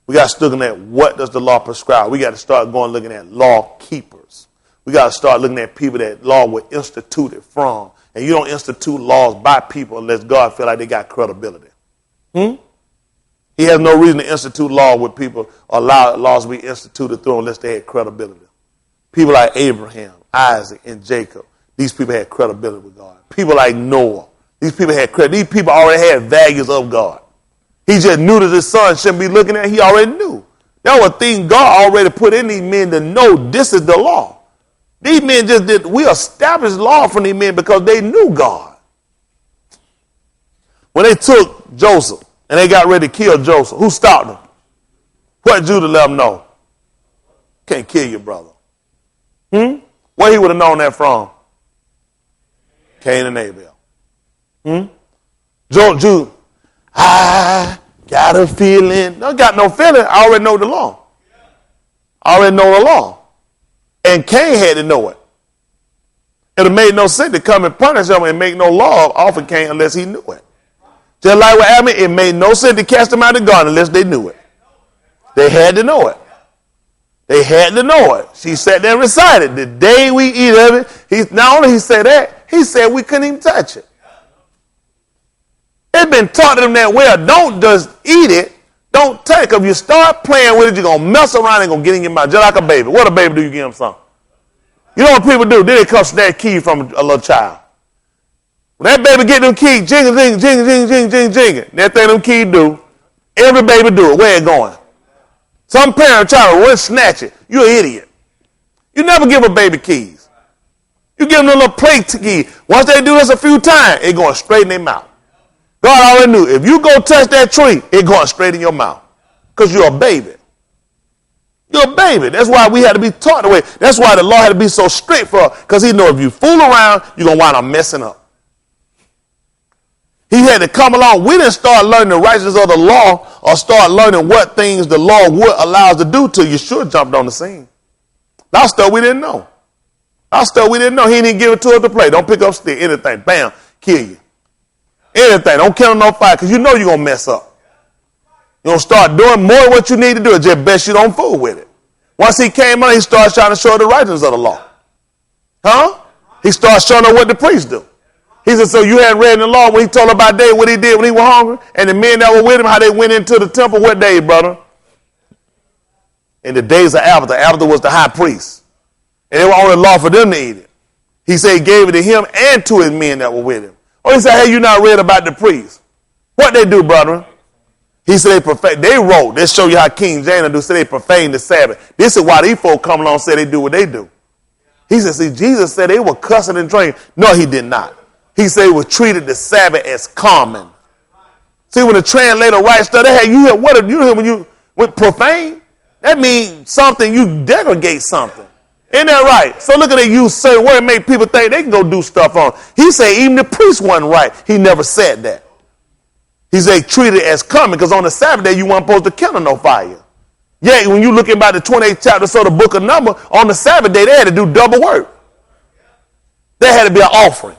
We got to start looking at what does the law prescribe. We got to start going looking at law keepers. We got to start looking at people that law were instituted from. And you don't institute laws by people unless God feel like they got credibility. He has no reason to institute law with people or allow laws to be instituted through them unless they had credibility. People like Abraham, Isaac, and Jacob, these people had credibility with God. People like Noah, these people had credit. These people already had values of God. He just knew that his son shouldn't be looking at it. He already knew. That was a thing God already put in these men to know this is the law. These men just did, we established law from these men because they knew God. When they took Joseph and they got ready to kill Joseph, who stopped them? What Judah let them know? Can't kill your brother. Where he would have known that from? Cain and Abel. Judah, I got a feeling. No, got no feeling. I already know the law. I already know the law. And Cain had to know it. It would have made no sense to come and punish him and make no law off of Cain unless he knew it. Just like what happened, it made no sense to cast him out of the garden unless they knew it. They had to know it. They had to know it. She sat there and recited, the day we eat of it. Not only he said that, he said we couldn't even touch it. It's been taught to them that, well, don't just eat it. Don't take it. If you start playing with it, you're going to mess around and going to get in your mouth, just like a baby. What a baby do, you give him something. You know what people do? Then they come snatch keys from a little child. When that baby get them keys, jingling, jingling, jingling, jingling, jingling, jingling. That thing them keys do, every baby do it. Where it going? Some parent child will snatch it. You're an idiot. You never give a baby keys. You give them a little plate key. Once they do this a few times, it going straight in their mouth. God already knew. If you go touch that tree, it going straight in your mouth. Because you're a baby. You're a baby. That's why we had to be taught the way. That's why the law had to be so strict for us. Because he know if you fool around, you're going to wind up messing up. He had to come along. We didn't start learning the righteousness of the law or start learning what things the law would allow us to do till Yeshua jumped on the scene. That stuff we didn't know. That stuff we didn't know. He didn't give it to us to play. Don't pick up stick, anything. Bam, kill you. Anything. Don't kill no fire because you know you're going to mess up. You're going to start doing more of what you need to do. It's just best you don't fool with it. Once he came on, he started trying to show the righteousness of the law. He started showing us what the priests do. He said, so you hadn't read in the law when he told about David what he did when he was hungry? And the men that were with him, how they went into the temple. What day, brother? In the days of Abba. Abba was the high priest. And it was only law for them to eat it. He said he gave it to him and to his men that were with him. Oh, he said, hey, you not read about the priests? What they do, brother? He said they wrote. They show you how King James do. Say they profane the Sabbath. This is why these folk come along and say they do what they do. He said, see, Jesus said they were cussing and drinking. No, he did not. He said he was treated the Sabbath as common. See, when the translator writes stuff, they had you hear what you hear when you with profane? That means something, you degradate something. Isn't that right? So look at they use certain word make people think they can go do stuff on. He said even the priest wasn't right. He never said that. He said treated as common because on the Sabbath day you weren't supposed to kindle no fire. Yeah, when you looking about the 28th chapter of the book of Numbers, on the Sabbath day they had to do double work. There had to be an offering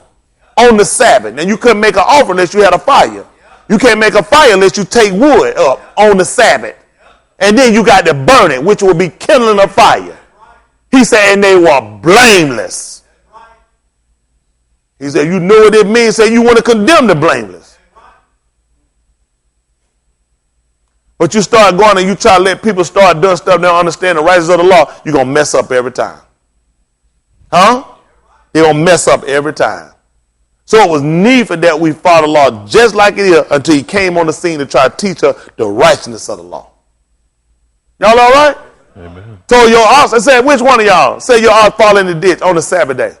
on the Sabbath. And you couldn't make an offering unless you had a fire. You can't make a fire unless you take wood up on the Sabbath. And then you got to burn it, which will be kindling a fire. He said, and they were blameless. He said, you know what it means? Say you want to condemn the blameless. But you start going and you try to let people start doing stuff they don't understand the righteousness of the law, you're going to mess up every time. You're going to mess up every time. So it was needful that we follow the law just like it is until he came on the scene to try to teach us the righteousness of the law. Y'all all right? Amen. Told your ox, I said, which one of y'all? Say your ox fall in the ditch on the Sabbath day.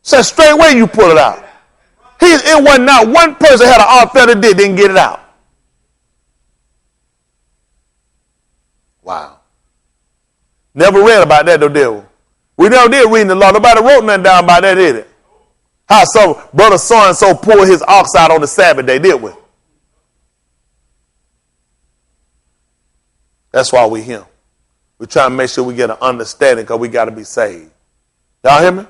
Said straight away you pull it out. It wasn't not one person had an ox fell in the ditch, didn't get it out. Wow. Never read about that though, did we? We never did read in the law. Nobody wrote nothing down about that, did it? How some brother so-and-so pulled his ox out on the Sabbath day, did we? That's why we here. We're trying to make sure we get an understanding because we got to be saved. Y'all hear me?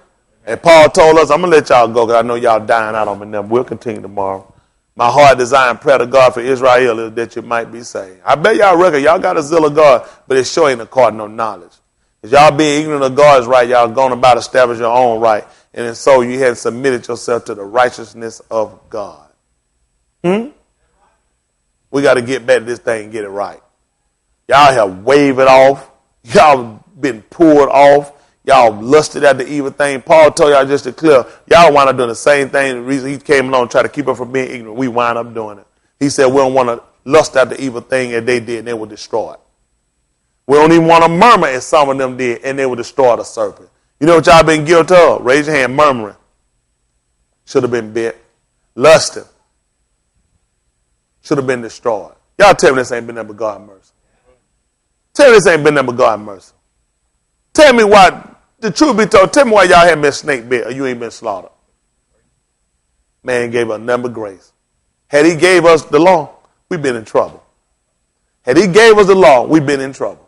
And Paul told us, I'm going to let y'all go because I know y'all dying out on me now. We'll continue tomorrow. My heart desire prayer to God for Israel is that you might be saved. I bet y'all reckon y'all got a zeal of God, but it sure ain't according to knowledge. If y'all being ignorant of God's right, y'all going about establish your own right. And in so you hadn't submitted yourself to the righteousness of God. We got to get back to this thing and get it right. Y'all have waved it off. Y'all been pulled off. Y'all lusted at the evil thing. Paul told y'all just to clear. Y'all wind up doing the same thing. The reason he came along and tried to keep us from being ignorant, we wind up doing it. He said we don't want to lust at the evil thing as they did and they were destroyed. We don't even want to murmur as some of them did and they were destroyed a serpent. You know what y'all been guilty of? Raise your hand. Murmuring. Should have been bit. Lusting. Should have been destroyed. Y'all tell me this ain't been nothing but God's mercy. Tell me this ain't been nothing but God's mercy. Tell me why, the truth be told, tell me why y'all haven't been snake bit or you ain't been slaughtered. Man gave us nothing but grace. Had he gave us the law, we've been in trouble. Had he gave us the law, we've been in trouble.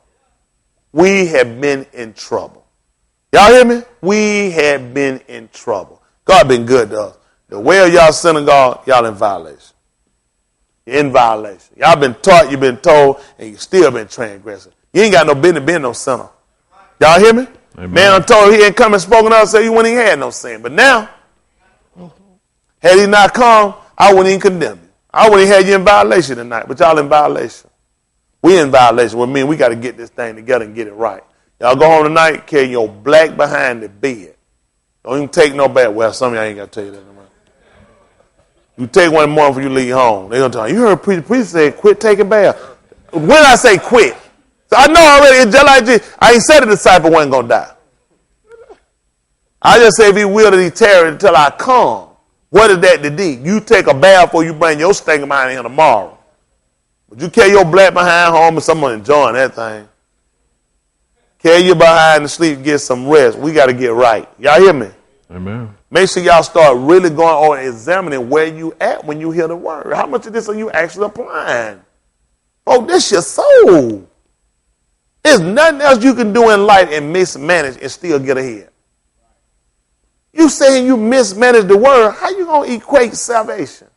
We have been in trouble. Y'all hear me? We have been in trouble. God been good to us. The way of y'all synagogue, y'all in violation. You're in violation. Y'all been taught, you've been told, and you still been transgressing. You ain't got no business being no sinner. Y'all hear me? Amen. Man, I'm told he ain't come and spoken to us, so you wouldn't even had no sin. But now, had he not come, I wouldn't even condemn you. I wouldn't even have you in violation tonight, but y'all in violation. We in violation. Well, we got to get this thing together and get it right. Y'all go home tonight, carry your black behind the bed. Don't even take no bath. Well, some of y'all ain't got to tell you that tonight. You take one in the morning before you leave home. They're going to tell you, you heard preacher say, quit taking bath. When I say quit, so I know already, it's just like this. I ain't said the disciple wasn't going to die. I just say, if he will, that he tarry until I come. What is that to do? You take a bath before you bring your stinking mind in tomorrow. But you carry your black behind home and someone enjoying that thing. Carry your behind to sleep, get some rest. We got to get right. Y'all hear me? Amen. Make sure y'all start really going on and examining where you at when you hear the word. How much of this are you actually applying? Oh, this your soul. There's nothing else you can do in life and mismanage and still get ahead. You saying you mismanage the word, how you going to equate salvation?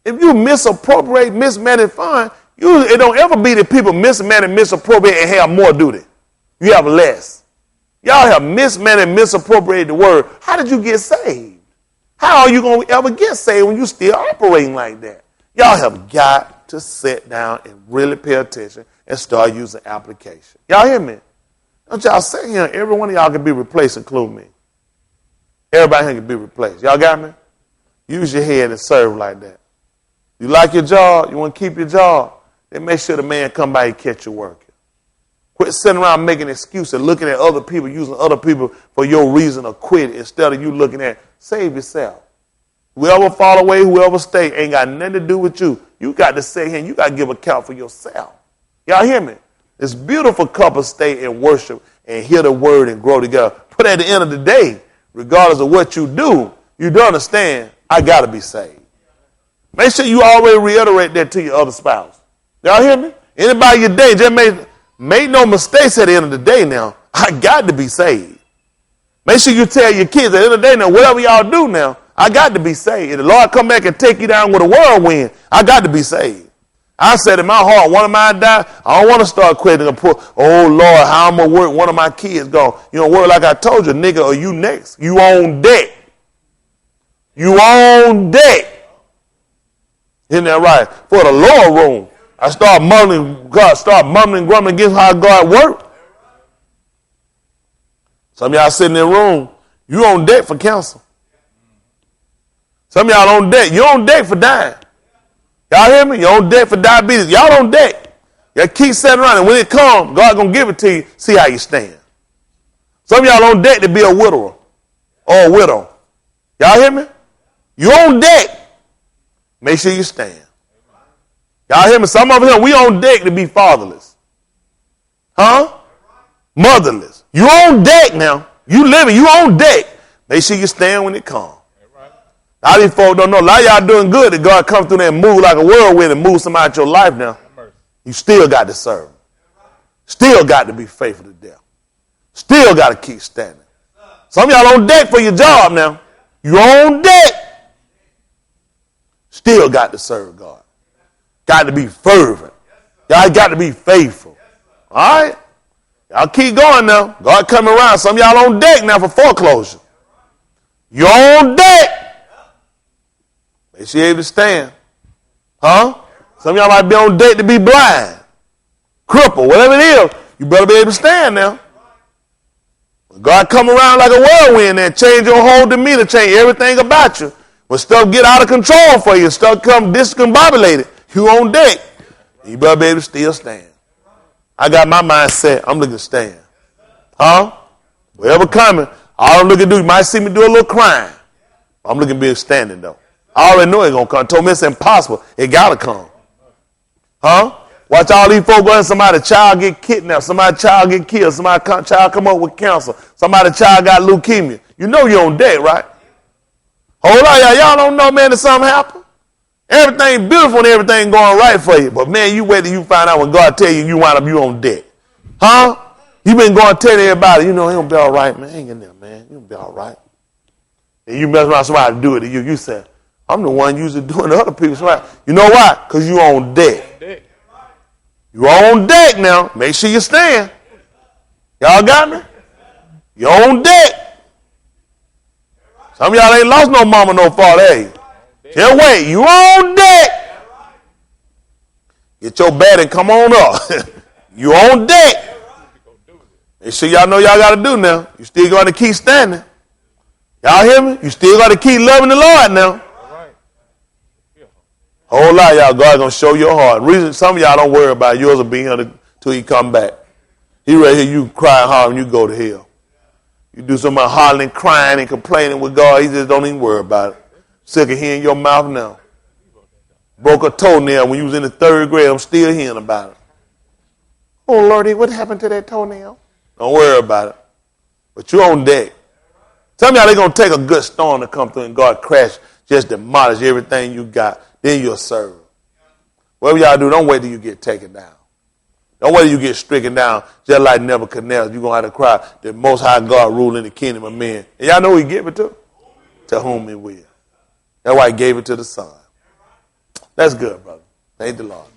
If you misappropriate, mismanage, fine. It don't ever be that people mismanage, misappropriate, and have more duty. You have less. Y'all have mismanaged, misappropriated the word. How did you get saved? How are you going to ever get saved when you still operating like that? Y'all have got to sit down and really pay attention and start using application. Y'all hear me? Don't y'all sit here, every one of y'all can be replaced, including me. Everybody here can be replaced. Y'all got me? Use your head and serve like that. You like your job, you want to keep your job, then make sure the man come by and catch you working. Quit sitting around making excuses, looking at other people, using other people for your reason of quit instead of you looking at save yourself. Whoever fall away, whoever stay, ain't got nothing to do with you. You got to sit here and you got to give account for yourself. Y'all hear me? It's beautiful couples stay and worship and hear the word and grow together. But at the end of the day, regardless of what you do understand, I got to be saved. Make sure you always reiterate that to your other spouse. Y'all hear me? Anybody you date, just make no mistakes at the end of the day now. I got to be saved. Make sure you tell your kids at the end of the day now, whatever y'all do now, I got to be saved. If the Lord come back and take you down with a whirlwind, I got to be saved. I said in my heart, one of mine died. I don't want to start quitting. Oh, Lord, how I'm going to work? One of my kids gone. You know, work like I told you, nigga, are you next? You on deck. You on deck. Isn't that right? For the lower room, I start mumbling, grumbling against how God worked. Some of y'all sitting in the room, you on deck for cancer. Some of y'all on deck. You on deck for dying. Y'all hear me? You on deck for diabetes. Y'all on deck. Y'all keep sitting around, and when it comes, God gonna give it to you. See how you stand. Some of y'all on deck to be a widower or a widow. Y'all hear me? You on deck. Make sure you stand. Y'all hear me? Some of us, we on deck to be fatherless. Huh? Motherless. You on deck now. You living, you on deck. Make sure you stand when it comes. Now these folks don't know. A lot of y'all doing good that God come through there and move like a whirlwind and move somebody out your life now. You still got to serve him. Still got to be faithful to death. Still got to keep standing. Some of y'all on deck for your job now. You on deck. Still got to serve God. Got to be fervent. Y'all got to be faithful. All right? Y'all keep going now. God coming around. Some of y'all on deck now for foreclosure. You on deck. Make sure you're able to stand. Huh? Some of y'all might be on deck to be blind, crippled, whatever it is. You better be able to stand now. When God come around like a whirlwind and change your whole demeanor, change everything about you. When stuff get out of control for you, stuff come discombobulated, you on deck. You better be able to still stand. I got my mind set. I'm looking to stand. Huh? Whatever coming, all I'm looking to do, you might see me do a little crying. I'm looking to be standing though. I already know it's going to come. Told me it's impossible. It got to come. Huh? Watch all these folks going, somebody's child get kidnapped, somebody's child get killed, somebody's child come up with cancer, somebody's child got leukemia. You know you're on deck, right? Hold on, y'all don't know, man, that something happened. Everything beautiful and everything going right for you. But, man, you wait till you find out when God tell you, you wind up, you on deck. Huh? You been going to tell everybody, you know, he going to be all right, man. Hang in there, man. You going to be all right. And you mess around somebody to do it to you. You say, I'm the one usually doing to other people. You know why? Because you on deck. You on deck now. Make sure you stand. Y'all got me? You on deck. Some of y'all ain't lost no mama, no father, hey. Just wait. You on deck. Get your bed and come on up. You on deck. Make sure y'all know y'all got to do now. You still got to keep standing. Y'all hear me? You still got to keep loving the Lord now. Whole lot, y'all. God gonna show your heart. Reason some of y'all don't worry about it. Yours will be here till he come back. He ready to hear you crying hard when you go to hell. You do some hollering, crying, and complaining with God. He just don't even worry about it. Sick of hearing your mouth now. Broke a toenail when you was in the 3rd grade. I'm still hearing about it. Oh Lordy, what happened to that toenail? Don't worry about it. But you're on deck. Some of y'all, they're gonna take a good storm to come through and God crash, just demolish everything you got. Then you'll serve. Whatever y'all do, don't wait till you get taken down. Don't wait till you get stricken down, just like Nebuchadnezzar. You're going to have to cry, the Most High God rule in the kingdom of men. And y'all know who he gave it to? To whom he will. That's why he gave it to the Son. That's good, brother. Thank the Lord.